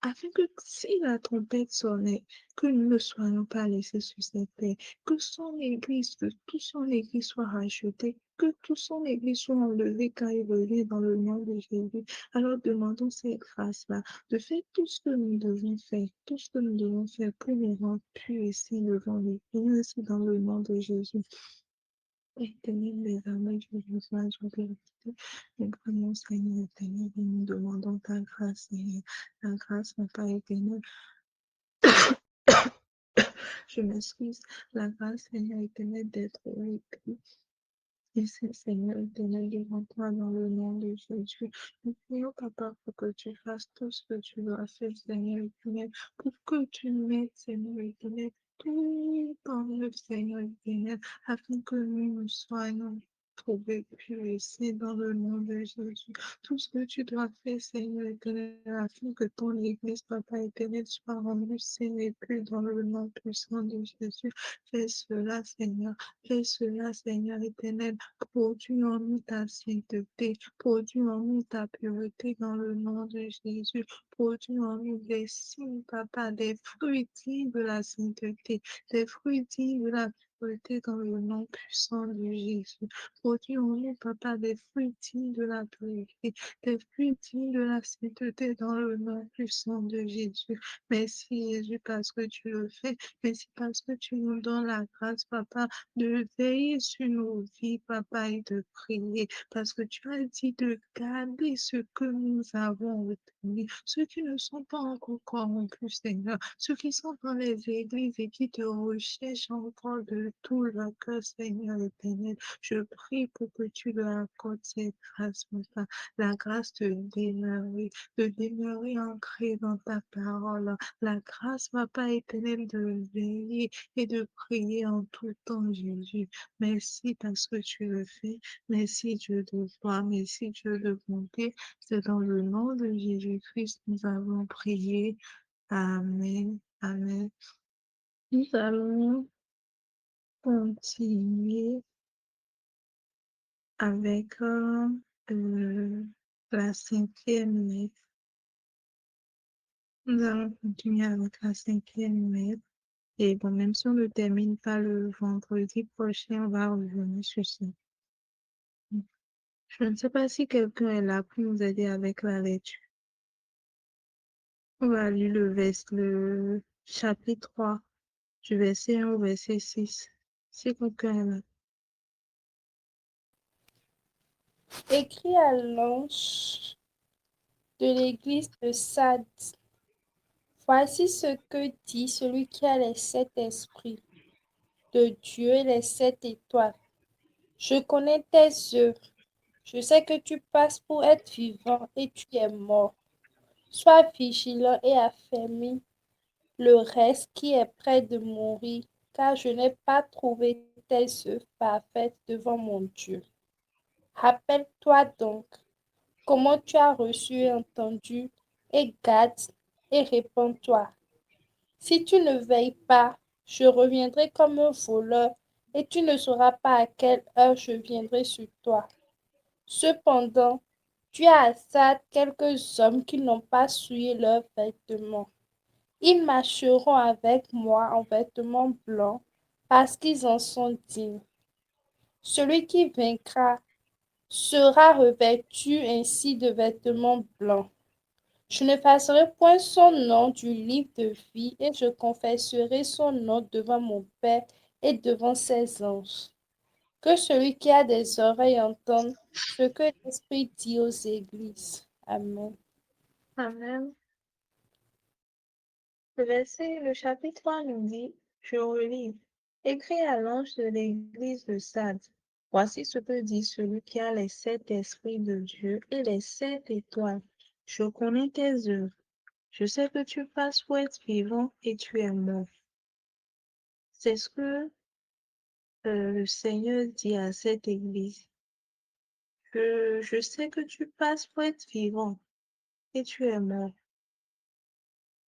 afin que si la trompette sonnait, que nous ne soyons pas laissés sur cette terre, que son Église, que toute son Église soit rachetée, que toute son Église soit enlevée quand il revient dans le nom de Jésus. Alors demandons cette grâce-là, de faire tout ce que nous devons faire, tout ce que nous devons faire pour nous rendre purs ici devant lui. Et ainsi dans le nom de Jésus. Éternel des armées, je vous sois glorifié. Nous prions, Seigneur éternel, et nous demandons ta grâce, Seigneur. La grâce, mon Père éternel. Je m'excuse. La grâce, Seigneur éternel, d'être repris. Et c'est Seigneur éternel, devant toi dans le nom de Jésus. Nous prions, Papa, pour que tu fasses tout ce que tu dois faire, Seigneur éternel, pour que tu mettes, Seigneur éternel, tout en œuvre, Seigneur éternel, afin que nous soyons trouvés purs ici dans le nom de Jésus. Tout ce que tu dois faire, Seigneur éternel, afin que ton Église, Papa éternel, soit rendue saine et pure dans le nom puissant de Jésus. Fais cela, Seigneur. Fais cela, Seigneur éternel. Produis en nous ta sainteté. Produis en nous ta pureté dans le nom de Jésus. Produis en nous des signes, Papa, des fruits dignes de la sainteté, des fruits dignes de la pureté dans le nom puissant de Jésus. Produis en nous, Papa, des fruits dignes de la pureté, des fruits dignes de la sainteté dans le nom puissant de Jésus. Merci, Jésus, parce que tu le fais. Merci parce que tu nous donnes la grâce, Papa, de veiller sur nos vies, Papa, et de prier. Parce que tu as dit de garder ce que nous avons retenu. bénis. Ceux qui ne sont pas encore corrompus, Seigneur, ceux qui sont dans les églises et qui te recherchent encore de tout leur cœur, Seigneur éternel, je prie pour que tu leur accordes cette grâce, mon Père, la grâce de demeurer ancré dans ta parole, la grâce, Papa éternel, de veiller et de prier en tout temps, Jésus. Merci parce que tu le fais. Merci Dieu de gloire, merci Dieu de bonté. C'est dans le nom de Jésus-Christ que nous avons prié. Amen. Amen. Nous allons continuer avec la cinquième lettre. Nous allons continuer avec la cinquième lettre. Et bon, même si on ne termine pas le vendredi prochain, on va revenir sur ça. Je ne sais pas si quelqu'un est là pour nous aider avec la lecture. On va lire le chapitre 3, du verset 1 au verset 6. Si quelqu'un est là. Écrit à l'ange de l'église de Sade. Voici ce que dit celui qui a les 7 esprits de Dieu et les 7 étoiles. Je connais tes œuvres. Je sais que tu passes pour être vivant et tu es mort. Sois vigilant et affermis le reste qui est près de mourir, car je n'ai pas trouvé tes œuvres parfaites devant mon Dieu. Rappelle-toi donc comment tu as reçu et entendu, et garde et répands-toi. Si tu ne veilles pas, je reviendrai comme un voleur, et tu ne sauras pas à quelle heure je viendrai sur toi. Cependant, tu as à ça quelques hommes qui n'ont pas souillé leurs vêtements. Ils marcheront avec moi en vêtements blancs, parce qu'ils en sont dignes. Celui qui vaincra sera revêtu ainsi de vêtements blancs. Je n'effacerai point son nom du livre de vie, et je confesserai son nom devant mon Père et devant ses anges. Que celui qui a des oreilles entende ce que l'Esprit dit aux églises. Amen. Amen. Le chapitre 3 nous dit, je relis, écrit à l'ange de l'église de Sade. Voici ce que dit celui qui a les 7 esprits de Dieu et les 7 étoiles. Je connais tes œuvres. Je sais que tu passes pour être vivant et tu es mort. C'est ce que le Seigneur dit à cette église. Je sais que tu passes pour être vivant et tu es mort.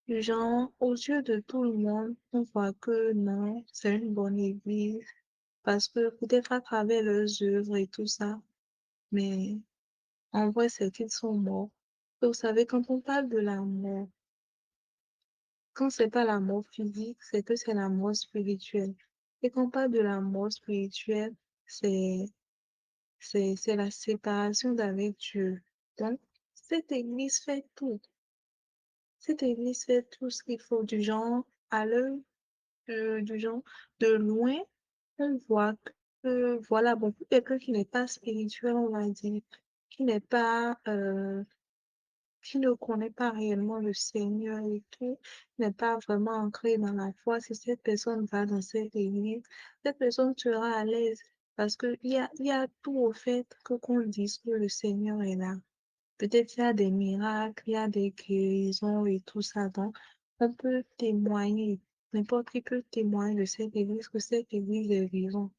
Genre, aux yeux de tout le monde, on voit que non, c'est une bonne église, parce que peut-être à travers leurs œuvres et tout ça, mais en vrai, c'est qu'ils sont morts. Et vous savez, quand on parle de la mort, quand c'est pas la mort physique, c'est que c'est la mort spirituelle. Et quand on parle de la mort spirituelle, c'est, c'est la séparation d'avec Dieu. Donc, cette église fait tout. Cette église fait tout ce qu'il faut du genre à l'œuvre du genre de loin, on voit que, voilà, bon, pour quelqu'un qui n'est pas spirituel, on va dire, qui n'est pas, qui ne connaît pas réellement le Seigneur et tout, n'est pas vraiment ancré dans la foi, si cette personne va dans cette église, cette personne sera à l'aise parce il y a tout au fait que qu'on dise que le Seigneur est là. Peut-être il y a des miracles, il y a des guérisons et tout ça. Donc, on peut témoigner, n'importe qui peut témoigner de cette église, que cette église est vivante.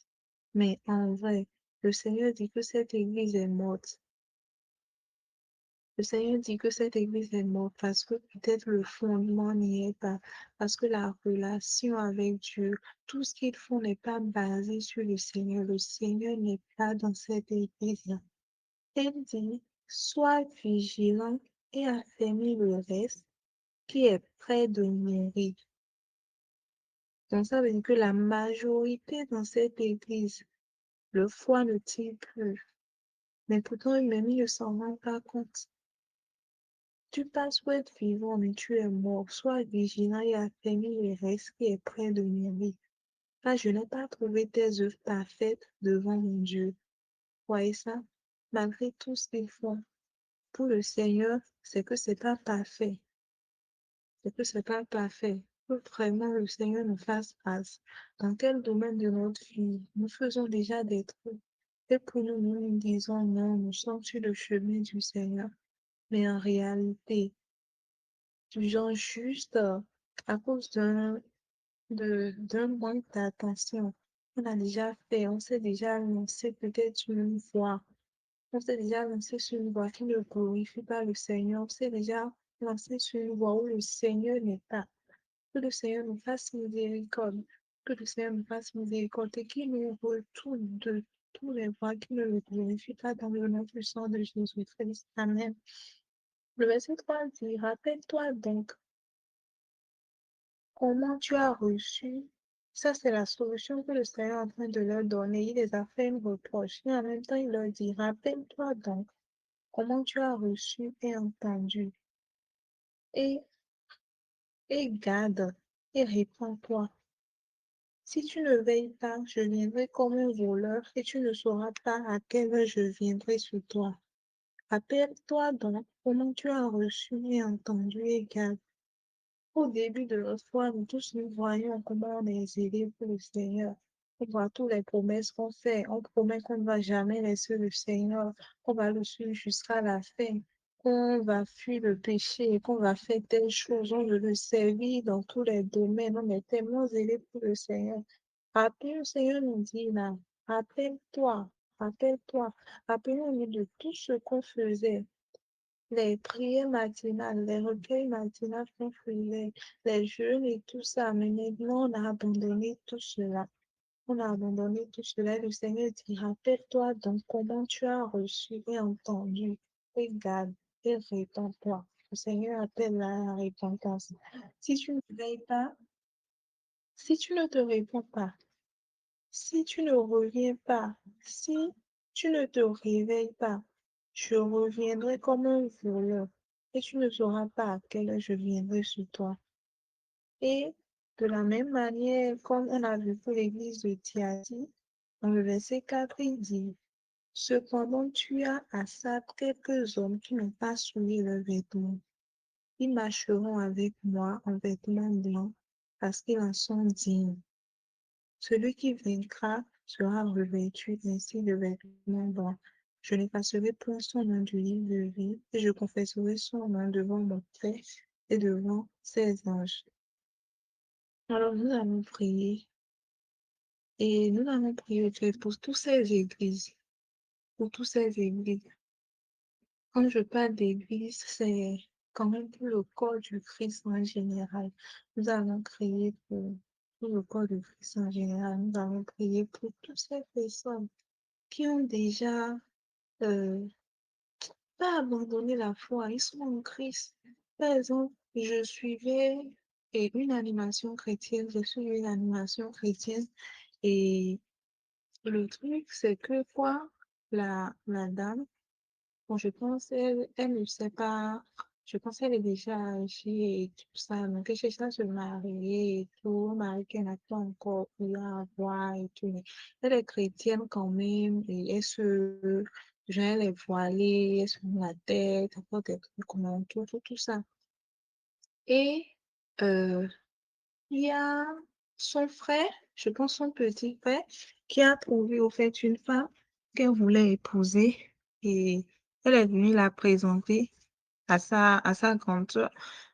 Mais en vrai, le Seigneur dit que cette église est morte. Le Seigneur dit que cette église est morte parce que peut-être le fondement n'y est pas, parce que la relation avec Dieu, tout ce qu'ils font n'est pas basé sur le Seigneur. Le Seigneur n'est pas dans cette église-là. Elle dit, sois vigilant et affermis le reste qui est près de mourir. Donc ça veut dire que la majorité dans cette église, le foi ne tient plus. Mais pourtant, eux-mêmes, ils ne s'en rendent pas compte. Tu passes pour être vivant, mais tu es mort. Sois vigilant et affermis le reste qui est près de mourir. Car je n'ai pas trouvé tes œuvres parfaites devant mon Dieu. Voyez ça? Malgré tout ce qu'ils font. pour le Seigneur, c'est que c'est pas parfait. C'est que c'est pas parfait. Que vraiment le Seigneur nous fasse grâce. Dans quel domaine de notre vie nous faisons déjà des trucs. Et pour nous, nous disons non, nous sommes sur le chemin du Seigneur. Mais en réalité, du genre juste à cause d'un manque d'attention, on a déjà fait, on s'est déjà lancé peut-être une voie. On s'est déjà lancé sur une voie qui ne glorifie pas le Seigneur. On s'est déjà lancé sur une voie où le Seigneur n'est pas. Que le Seigneur nous fasse miséricorde. Que le Seigneur nous fasse miséricorde et qu'il nous retourne de tous les voies qui ne le glorifient pas dans le nom puissant de Jésus-Christ. Amen. Le verset 3 dit, rappelle-toi donc comment tu as reçu. Ça, c'est la solution que le Seigneur est en train de leur donner. Il les a fait une reproche. Et en même temps, il leur dit, rappelle-toi donc comment tu as reçu et entendu. Et, et garde et répands-toi. Si tu ne veilles pas, je viendrai comme un voleur et tu ne sauras pas à quelle heure je viendrai sur toi. Rappelle-toi donc comment tu as reçu et entendu et garde. Au début de notre foi, nous tous nous voyons comment on est zélé pour le Seigneur. On voit toutes les promesses qu'on fait. On promet qu'on ne va jamais laisser le Seigneur, qu'on va le suivre jusqu'à la fin, qu'on va fuir le péché, qu'on va faire telle chose. On veut le servir dans tous les domaines. On est tellement zélé pour le Seigneur. Après, le Seigneur nous dit là, rappelle-toi, rappelle-toi, rappelons-nous de tout ce qu'on faisait. Les prières matinales, les recueils matinales qu'on faisait, les jeûnes et tout ça, mais maintenant on a abandonné tout cela. On a abandonné tout cela. Le Seigneur dit, rappelle-toi donc comment tu as reçu et entendu, et garde, et répands-toi. Le Seigneur appelle la repentance. Si tu ne veilles pas, si tu ne te réponds pas, si tu ne reviens pas, si tu ne te réveilles pas, je reviendrai comme un voleur et tu ne sauras pas à quelle heure je viendrai sur toi. Et de la même manière, comme on a vu pour l'église de Thyatire, dans le verset 4, il dit, cependant tu as à ça quelques hommes qui n'ont pas souillé leurs vêtements. Ils marcheront avec moi en vêtements blancs parce qu'ils en sont dignes. Celui qui vaincra sera revêtu ainsi de vêtements blancs. Je n'effacerai point son nom du livre de vie, et je confesserai son nom devant mon Père et devant ses anges. Alors nous allons prier, et nous allons prier pour toutes ces églises, pour toutes ces églises. Quand je parle d'église, c'est quand même pour le corps du Christ en général. Nous allons prier pour le corps du Christ en général. Nous allons prier pour toutes ces personnes qui ont déjà euh, pas abandonné la foi, ils sont en Christ. Par exemple, je suivais une animation chrétienne, je suis une animation chrétienne et le truc, c'est que quoi, la dame, bon, je pense, elle ne sait pas, je pense qu'elle est déjà âgée et tout ça, donc elle cherche à se marier et tout, mariée qu'elle n'a pas encore eu à voir et tout, mais elle est chrétienne quand même et genre, elle est voilée, elle se met la tête, elle porte des trucs comme tout ça. Et, euh, il y a son frère, je pense son petit frère, qui a trouvé au fait une femme qu'elle voulait épouser et elle est venue la présenter à sa grande sœur.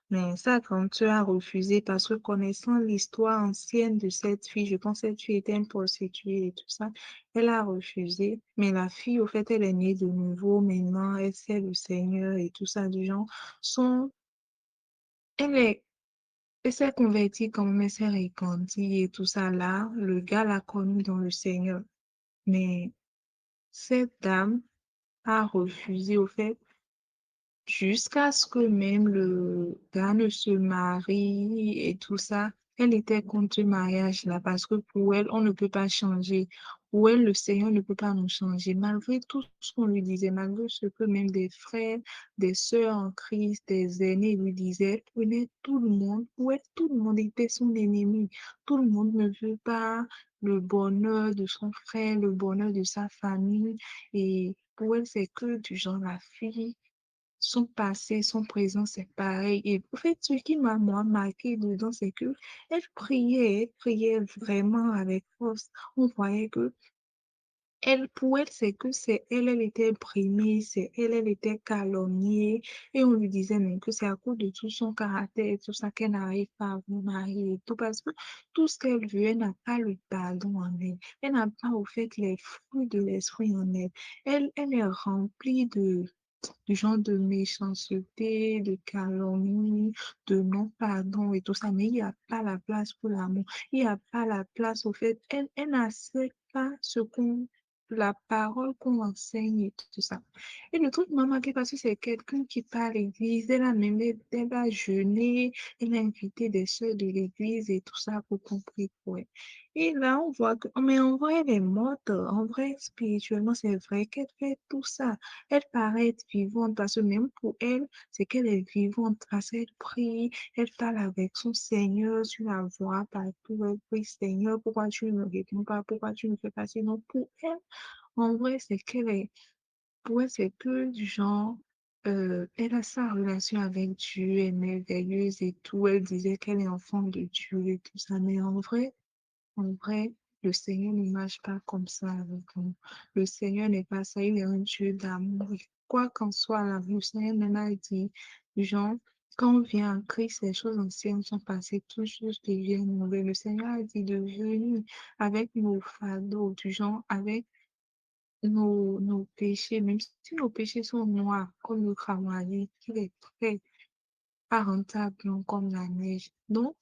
Mais sa grande sœur a refusé parce que connaissant l'histoire ancienne de cette fille, je pense que cette fille était une prostituée et tout ça, elle a refusé. Mais la fille, au fait, elle est née de nouveau maintenant, elle sait le Seigneur et tout ça du genre. Son, elle est elle s'est convertie quand même, elle s'est repentie et tout ça là. Le gars l'a connue dans le Seigneur. Mais cette dame a refusé, au fait, jusqu'à ce que même le gars ne se marie et tout ça. Elle était contre ce mariage-là parce que pour elle, on ne peut pas changer. Pour elle, le Seigneur ne peut pas nous changer. Malgré tout ce qu'on lui disait, malgré ce que même des frères, des sœurs en Christ, des aînés lui disaient, prenez tout le monde. Pour elle, tout le monde était son ennemi. Tout le monde ne veut pas le bonheur de son frère, le bonheur de sa famille. Et pour elle, c'est que du genre la fille son passé, son présent, c'est pareil. Et en fait, ce qui m'a, moi, marqué dedans, c'est que elle priait vraiment avec force. On voyait que elle, pour elle, c'est que c'est elle, elle était brimée, c'est elle, elle était calomniée, et on lui disait même que c'est à cause de tout son caractère et tout ça qu'elle n'arrive pas à vous marier et tout, parce que tout ce qu'elle veut, elle n'a pas le pardon en elle, elle n'a pas, au fait, les fruits de l'esprit en elle. Elle est remplie du genre de méchanceté, de calomnie, de non-pardon et tout ça, mais il n'y a pas la place pour l'amour, il n'y a pas la place, au fait, elle n'accepte pas ce qu'on la parole qu'on enseigne et tout ça. Et le truc m'a marqué parce que c'est quelqu'un qui part à l'église, elle a même, elle a jeûné, elle a invité des soeurs de l'église et tout ça pour comprendre quoi. Et là, on voit que, mais en vrai, elle est morte. En vrai, spirituellement, c'est vrai qu'elle fait tout ça. Elle paraît être vivante parce que même pour elle, c'est qu'elle est vivante parce qu'elle prie, elle parle avec son Seigneur, tu la vois partout, elle prie, Seigneur, pourquoi tu ne me réponds pas, pourquoi tu ne fais pas sinon pour elle, en vrai, c'est qu'elle est, pour elle, c'est que du genre, elle a sa relation avec Dieu, elle est merveilleuse et tout, elle disait qu'elle est enfant de Dieu et tout ça, mais en vrai, le Seigneur ne marche pas comme ça avec nous. Le Seigneur n'est pas ça, il est un Dieu d'amour. Quoi qu'en soit, la vie, le Seigneur même a dit, genre, quand on vient en Christ, les choses anciennes sont passées, toutes choses deviennent nouvelles. Le Seigneur a dit de venir avec nos fardeaux, du genre, avec nos péchés, même si nos péchés sont noirs comme le cramoisi, qu'il est prêt à rentrer blanc comme la neige. Donc,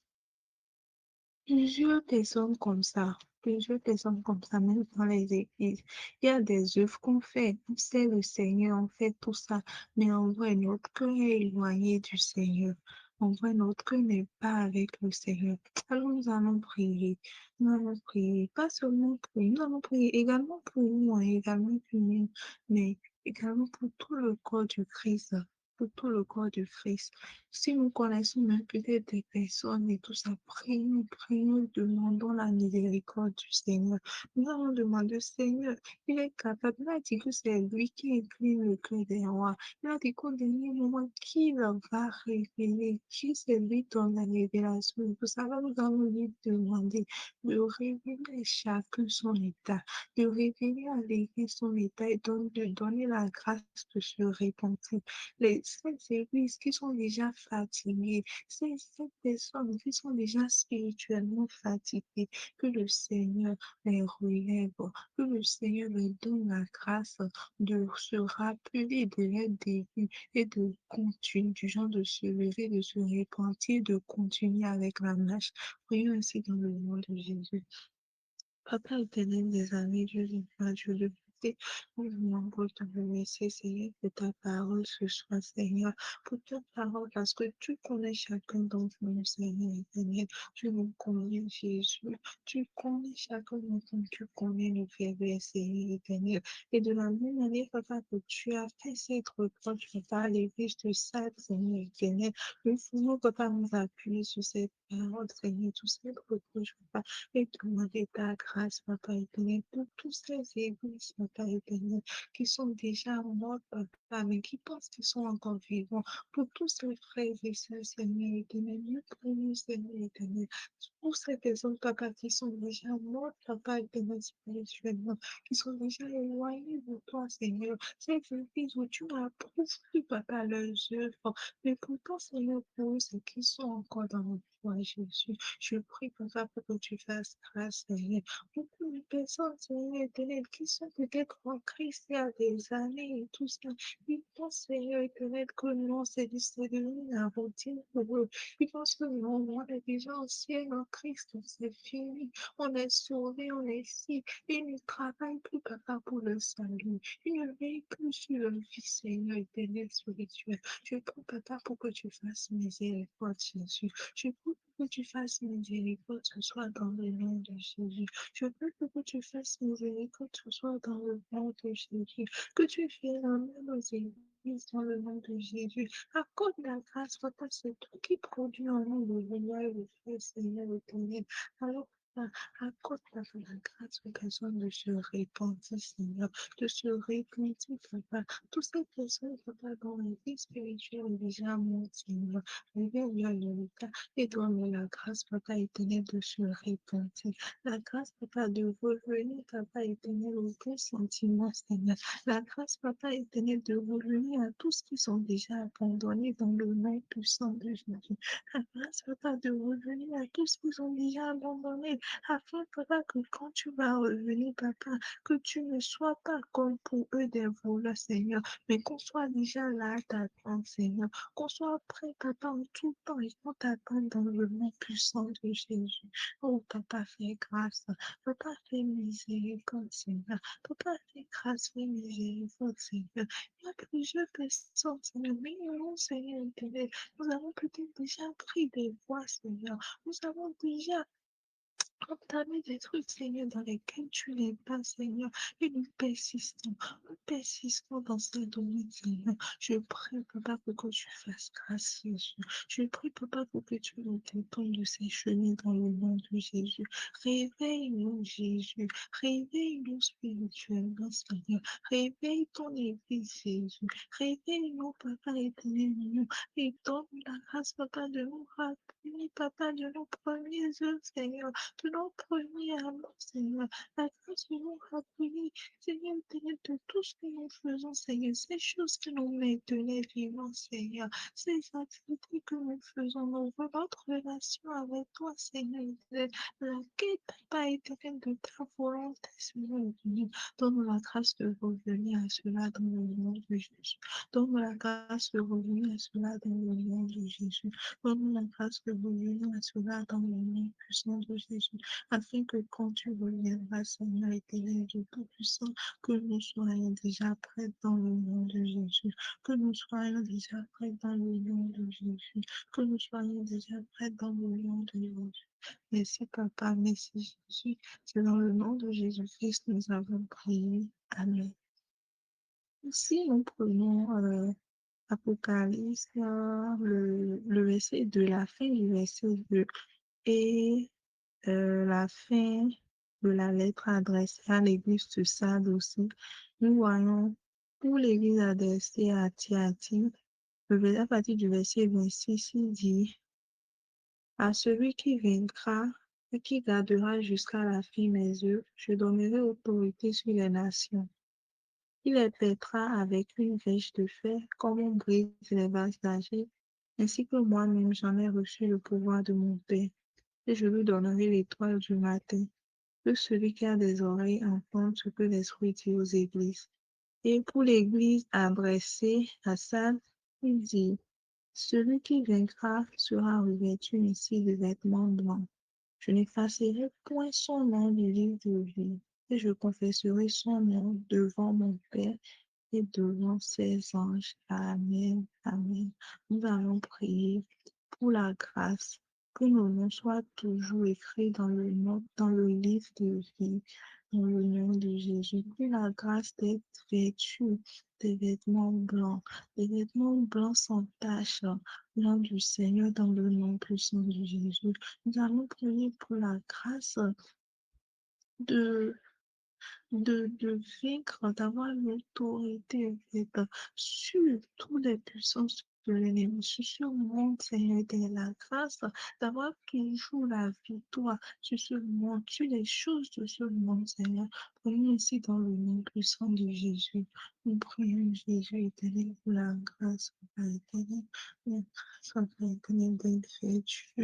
plusieurs personnes comme ça, même dans les églises. Il y a des œuvres qu'on fait, on sait le Seigneur, on fait tout ça, mais en vrai, notre cœur est éloigné du Seigneur. En vrai, notre cœur n'est pas avec le Seigneur. Alors nous allons prier. Nous allons prier. Pas seulement prier, nous allons prier également pour nous, hein, également pour nous, mais également pour tout le corps du Christ. Pour tout le corps du Christ. Si nous connaissons même peut-être des personnes et tout ça, prions, prions, demandons la miséricorde du Seigneur. Nous allons demander, Seigneur, il est capable. Il a dit que c'est lui qui incline le cœur des rois. Il a dit qu'au dernier moment, qui le va révéler? Qui c'est lui donne la révélation? Et tout ça, alors nous allons lui demander de révéler chacun son état, de révéler à l'Église son état et de donner la grâce de se repentir ces églises qui sont déjà fatiguées, ces personnes qui sont déjà spirituellement fatiguées, que le Seigneur les relève, que le Seigneur leur donne la grâce de se rappeler de leur début et de continuer, du genre de se lever, de se repentir, de continuer avec la marche. Prions ainsi dans le nom de Jésus. Papa éternel des amis, Dieu de gloire, Dieu de beauté, nous voulons pour te remercier, Seigneur, pour ta parole ce soir, Seigneur, pour ta parole, parce que tu connais chacun d'entre nous, Seigneur éternel. Tu nous connais, Jésus. Tu connais chacun d'entre nous, tu connais nos faiblesses, Seigneur éternel. Et de la même manière, Papa, que tu as fait cette reproche, Papa, les riches de ça, Seigneur éternel. Nous voulons, Papa, nous appuyer sur cette parole, Seigneur, sur cette reproche, Papa et demander ta grâce, Papa éternel, pour tous ces églises, Papa éternel, qui sont déjà morts, Papa, mais qui pensent qu'ils sont encore vivants, pour tous ces frères et sœurs, Seigneur éternel, nous prions, Seigneur éternel, pour ces personnes, Papa, qui sont déjà mortes, Papa éternel, spirituellement, qui sont déjà éloignées de toi, Seigneur, ces églises où tu n'approuves plus, Papa, leurs œuvres, mais pourtant, Seigneur, pour eux, c'est qu'ils sont encore dans le foi, Jésus. Je prie, Papa, pour que tu fasses grâce, Seigneur. Beaucoup de personnes, Seigneur éternel, qui sont peut-être en Christ il y a des années et tout ça. Ils pensent, Seigneur éternel, que non, c'est devenu la routine pour eux. Ils pensent que non, on est déjà ancien en Christ, c'est fini. On est sauvé, on est ici. Ils ne travaillent plus, Papa, pour le salut. Ils ne veillent plus sur leur vie, Seigneur éternel, spirituel. Je prie, Papa, pour que tu fasses miséricorde, Jésus. Je prie que tu fasses miséricorde ce soir dans le nom de Jésus. Je prie que tu fasses miséricorde ce soir dans le nom de Jésus. Que tu fasses la main aux églises dans le nom de Jésus. Accorde la grâce, Papa, c'est toi qui produis en nous le bonheur et le fait, Seigneur éternel. Alors, Papa, accorde, Papa, la grâce aux personnes de se repentir, Seigneur, de se repentir, Papa. Toutes ces personnes, Papa, dont la vie spirituelle est déjà morte, Seigneur, réveille-leur le cas et donne la grâce, Papa éternel, de se repentir. La grâce, Papa, de revenir, Papa éternel, au bon sentiment, Seigneur. La grâce, Papa éternel, de revenir à tous qui sont déjà abandonnés dans le nom puissant de Jésus. La grâce, Papa, de revenir à tous qui sont déjà abandonnés, afin, Papa, que quand tu vas revenir, Papa, que tu ne sois pas comme pour eux des voleurs, Seigneur, mais qu'on soit déjà là à t'attendre, Seigneur, qu'on soit prêt, Papa, en tout temps et qu'on t'attende dans le nom puissant de Jésus. Oh, Papa, fais grâce. Papa, fais miséricorde, Seigneur. Papa, fais grâce, fais miséricorde, Seigneur. Il y a plusieurs personnes, Seigneur, mais nous, Seigneur, éternel, nous avons peut-être déjà pris des voies, Seigneur. Nous avons déjà entamé des trucs, Seigneur, dans lesquels tu n'es pas, Seigneur. Et nous persistons dans ces domaines, Seigneur. Je prie, Papa, pour que tu fasses grâce, Jésus. Je prie, Papa, pour que tu nous détournes de ces chemins dans le nom de Jésus. Réveille-nous, Jésus. Réveille-nous spirituellement, Seigneur. Réveille ton Église, Jésus. Réveille-nous, Papa éternel, et donne la grâce, Papa, de nous rappeler, Papa, de nos premiers œuvres, Seigneur, de nos premiers amours, Seigneur. La grâce de nous rappeler, Seigneur, éternel, de tout ce que nous faisons, Seigneur, ces choses que nous maintenons vivants, Seigneur, ces activités que nous faisons, notre relation avec toi, Seigneur, éternel, laquelle, Papa éternel, de ta volonté, Seigneur, éternel. Donne la grâce de revenir à cela dans le nom de Jésus. Donne la grâce de revenir à cela dans le nom de Jésus. Donne la grâce de revenir à cela dans le nom puissant de Jésus. Afin que quand tu reviendras, Seigneur éternel, Dieu Tout-Puissant, que nous soyons déjà prêts dans le nom de Jésus. Que nous soyons déjà prêts dans le nom de Jésus. Que nous soyons déjà prêts dans le nom de Jésus. Merci Papa, merci Jésus. C'est dans le nom de Jésus-Christ que nous avons prié. Amen. Ici, nous prenons Apocalypse, le verset de la fin du verset 2 et la fin de la lettre adressée à l'église de Sardes aussi. Nous voyons pour l'église adressée à Thyatire, à partir du verset 26, il dit à celui qui vaincra et qui gardera jusqu'à la fin mes œuvres, je donnerai autorité sur les nations. Il les pètera avec une flèche de fer, comme on brise les vases d'argile, ainsi que moi-même j'en ai reçu le pouvoir de mon Père, et je lui donnerai l'étoile du matin. Que celui qui a des oreilles entende ce que l'Esprit dit aux églises. Et pour l'église adressée à Sardes, il dit, celui qui vaincra sera revêtu ici de vêtements blancs. Je n'effacerai point son nom du livre de vie, et je confesserai son nom devant mon Père et devant ses anges. Amen. Amen. Nous allons prier pour la grâce, que nos noms soient toujours écrits dans le livre de vie, dans le nom de Jésus. Pour la grâce d'être vêtu des vêtements blancs sans tache, nom du Seigneur, dans le nom puissant de Jésus. Nous allons prier pour la grâce de de vaincre, d'avoir l'autorité en fait, sur toutes les puissances de l'ennemi, sur ce monde, Seigneur, de la grâce, d'avoir toujours la victoire sur ce monde, sur les choses de ce monde, Seigneur. Prions ici dans le nom puissant de Jésus. Nous prions Jésus éternel pour la grâce, Papa éternel, la grâce, Papa éternel, d'être vêtu,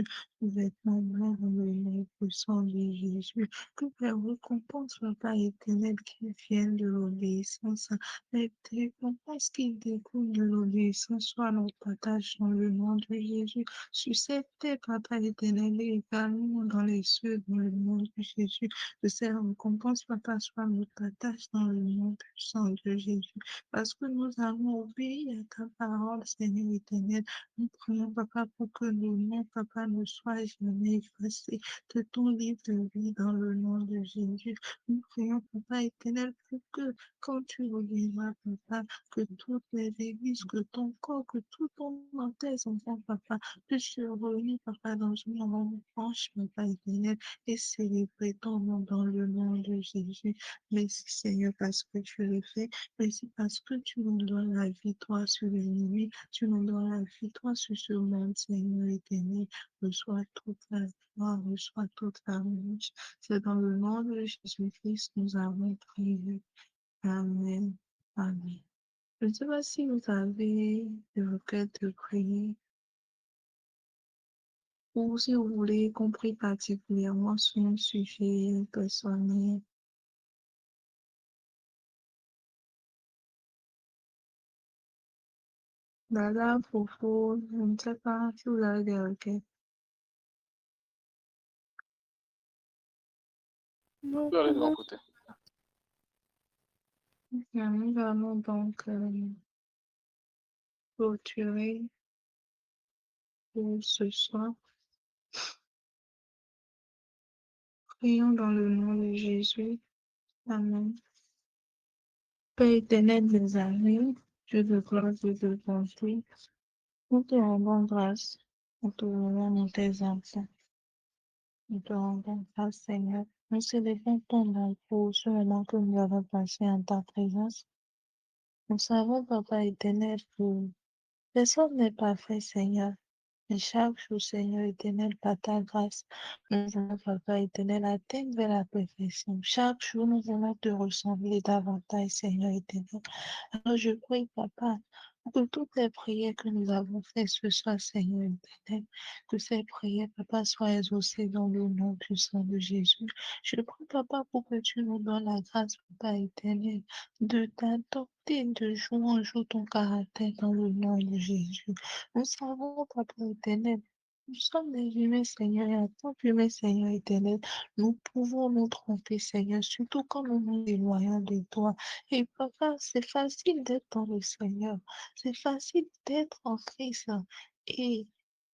vêtements blancs dans le nom puissant de Jésus. Que les récompenses soient pas éternelles qui viennent de l'obéissance, les récompenses qui découlent de l'obéissance soient notre partage dans le nom de Jésus. Sur cette terre, Papa éternel, et également dans les cieux, dans le nom de Jésus. Que ces récompenses, Papa, soient notre partage dans le nom puissant de Jésus. Parce que nous avons obéi à ta parole, Seigneur éternel. Nous prions, Papa, pour que nos noms, Papa, ne soient jamais effacés de ton livre de vie dans le nom de Jésus. Nous prions, Papa éternel, pour que quand tu reviendras, Papa, que toutes les églises, que ton corps, que tous tout dans tes enfants, papa, de se réunir, papa, dans une maman franche, papa éternel, et célébrer ton nom dans le nom de Jésus. Merci Seigneur parce que tu le fais. Merci parce que tu nous donnes la victoire sur l'ennemi. Tu nous donnes la victoire sur ce monde, Seigneur éternel. Reçois toute la gloire, reçois toute la louange. C'est dans le nom de Jésus-Christ que nous avons prié. Amen. Amen. Je ne sais pas si vous avez des requêtes de prier ou si vous voulez qu'on prie particulièrement sur un sujet personnel. Dada, Fofo, je ne sais pas si vous avez des requêtes. Non, Je peux aller de mon côté. Nous allons donc clôturer pour ce soir. Prions dans le nom de Jésus. Amen. Père éternel des armées, Dieu de gloire, Dieu de bonté, nous te rendons grâce. Nous te rendons tes enfants. Nous te rendons grâce, Seigneur. Nous célébrons ton nom pour ce moment que nous avons passé en ta présence. Nous savons, Papa éternel, que personne n'est parfait, Seigneur. Mais chaque jour, Seigneur éternel, par ta grâce, nous voulons, Papa éternel, atteindre la perfection. Chaque jour, nous voulons te ressembler davantage, Seigneur éternel. Alors, je prie, Papa, pour que toutes les prières que nous avons faites ce soir, Seigneur éternel, que ces prières, Papa, soient exaucées dans le nom puissant de Jésus. Je prie, Papa, pour que tu nous donnes la grâce, Papa éternel, de t'adopter de jour en jour ton caractère dans le nom de Jésus. Nous savons, Papa éternel, nous sommes des humains, Seigneur, et en tant qu'humains, Seigneur éternel, nous pouvons nous tromper, Seigneur, surtout quand nous nous éloignons de toi. Et papa, c'est facile d'être dans le Seigneur, c'est facile d'être en Christ et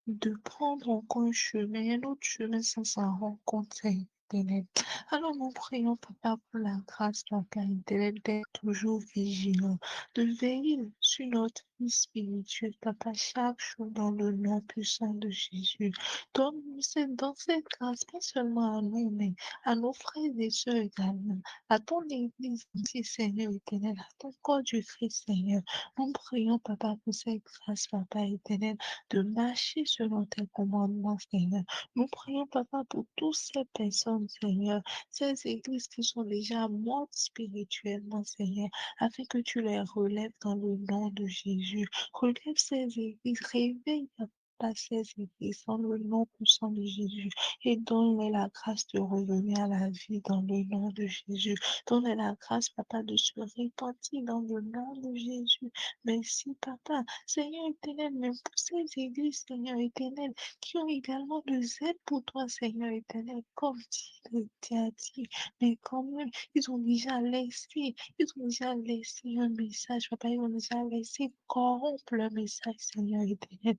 de prendre encore un chemin, un autre chemin sans s'en rendre compte, Seigneur éternel. Alors nous prions, Papa, pour la grâce, Papa éternel, d'être toujours vigilant, de veiller sur notre vie spirituelle, Papa, chaque jour dans le nom puissant de Jésus. Donne-nous dans cette grâce, pas seulement à nous, mais à nos frères et sœurs également, à ton Église aussi, Seigneur éternel, à ton corps du Christ, Seigneur. Nous prions, Papa, pour cette grâce, Papa éternel, de marcher selon tes commandements, Seigneur. Nous prions, Papa, pour toutes ces personnes, Seigneur, ces églises qui sont déjà mortes spirituellement, Seigneur, afin que tu les relèves dans le nom de Jésus. Relève ces églises, réveille, Papa, ces églises dans le nom puissant de Jésus et donne-les la grâce de revenir à la vie dans le nom de Jésus. Donne-les la grâce, Papa, de se repentir dans le nom de Jésus. Merci, Papa. Seigneur éternel, même pour ces églises, Seigneur éternel, qui ont également de zèle pour toi, Seigneur éternel, comme tu as dit, mais quand même, ils ont déjà laissé un message, Papa, ils ont déjà laissé corrompre le message, Seigneur éternel,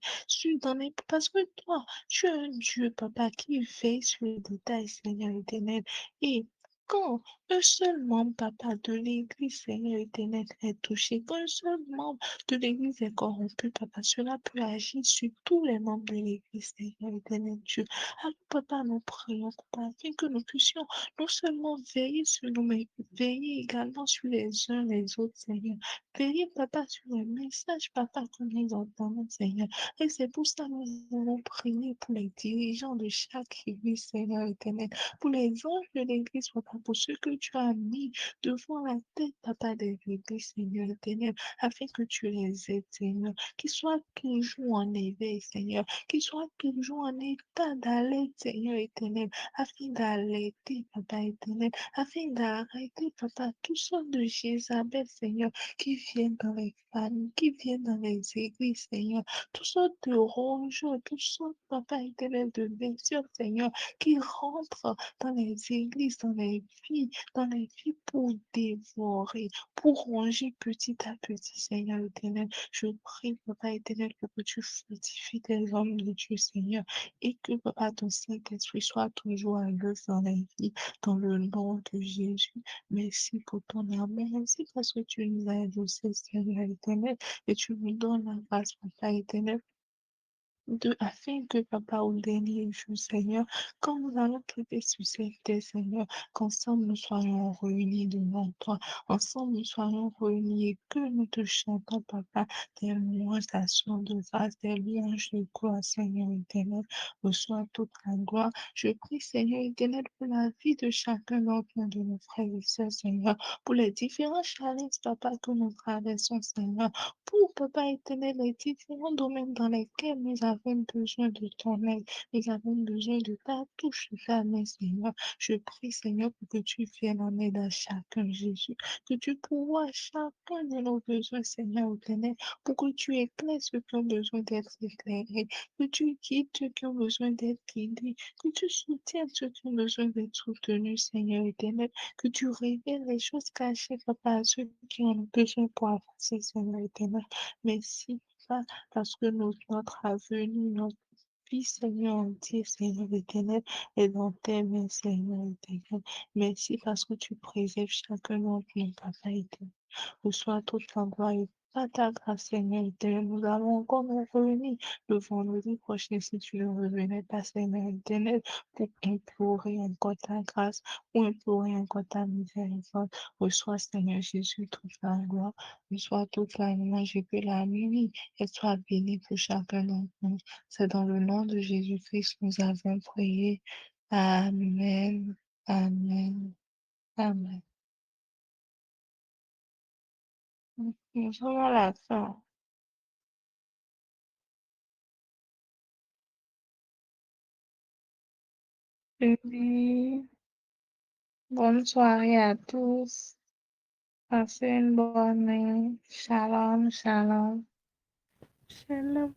parce que toi, tu es un Dieu, Papa, qui veille sur les détails, Seigneur éternel, et quand un seul membre, Papa, de l'Église, Seigneur éternel, est touché, quand un seul membre de l'Église est corrompu, Papa, cela peut agir sur tous les membres de l'Église, Seigneur éternel Dieu. Alors, Papa, nous prions, Papa, afin que nous puissions non seulement veiller sur nous, mais veiller également sur les uns les autres, Seigneur. Veiller, Papa, sur les messages, Papa, que nous entendons, Seigneur. Et c'est pour ça que nous allons prier pour les dirigeants de chaque Église, Seigneur éternel, pour les anges de l'Église, Papa, pour ceux que tu as mis devant la tête, Papa, des Églises, Seigneur éternel, afin que tu les aides, Seigneur, qu'ils soient toujours en éveil, Seigneur, qu'ils soient toujours en état d'alerte, Seigneur éternel, afin d'alerter, Papa éternel, afin d'arrêter, Papa, toutes sortes de Jézabel, Seigneur, qui viennent dans les familles, qui viennent dans les églises, Seigneur, toutes sortes de rongeurs, toutes sortes, Papa éternel, de blessures, Seigneur, qui rentrent dans les églises, dans les vies pour dévorer, pour ronger petit à petit, Seigneur éternel. Je prie, Papa éternel, que tu fortifies tes hommes de Dieu, Seigneur, et que, Papa, ton Saint-Esprit soit toujours à l'œuvre dans la vie, dans le nom de Jésus. Merci pour ton amour, merci parce que tu nous as exaucés, Seigneur éternel, et tu nous donnes la grâce, Papa éternel, afin que, Papa, au dernier jour, Seigneur, quand nous allons traiter sur cette terre, Seigneur, qu'ensemble nous soyons réunis devant toi, ensemble nous soyons réunis et que nous te chantons, Papa, des louanges d'action de grâce, des louanges de gloire, Seigneur éternel, reçois toute la gloire. Je prie, Seigneur éternel, pour la vie de chacun d'entre nous, de nos frères et sœurs, Seigneur, pour les différents challenges, Papa, que nous traversons, Seigneur, pour, Papa éternel, les différents domaines dans lesquels nous avons besoin de ton aide, nous avons besoin de ta touche, de ta main, Seigneur. Je prie, Seigneur, pour que tu viennes en aide à chacun, Jésus, que tu pourvoies chacun de nos besoins, Seigneur éternel, pour que tu éclaires ceux qui ont besoin d'être éclairés, que tu guides ceux qui ont besoin d'être guidés, que tu soutiennes ceux qui ont besoin d'être soutenus, Seigneur éternel, que tu révèles les choses cachées, Papa, à ceux qui en ont besoin pour avancer, Seigneur éternel. Merci, Papa, parce que notre avenir, notre vie, Seigneur entier, Seigneur éternel, est dans tes mains, Seigneur éternel. Merci parce que tu préserves chacun d'entre nous, Papa éternel. Reçois toute la gloire et par ta grâce, Seigneur éternel. Nous allons encore nous réunir le vendredi prochain si tu ne revenais pas, Seigneur éternel, pour implorer encore ta grâce, pour implorer encore ta miséricorde. Reçois, Seigneur Jésus, toute la gloire. Reçois toute la louange et que la nuit, elle soit bénie pour chacun d'entre nous. C'est dans le nom de Jésus-Christ que nous avons prié. Amen. Amen. Amen. Nous sommes à la fin. Oui. Bonne soirée à tous. Passez une bonne nuit. Shalom, shalom. Shalom.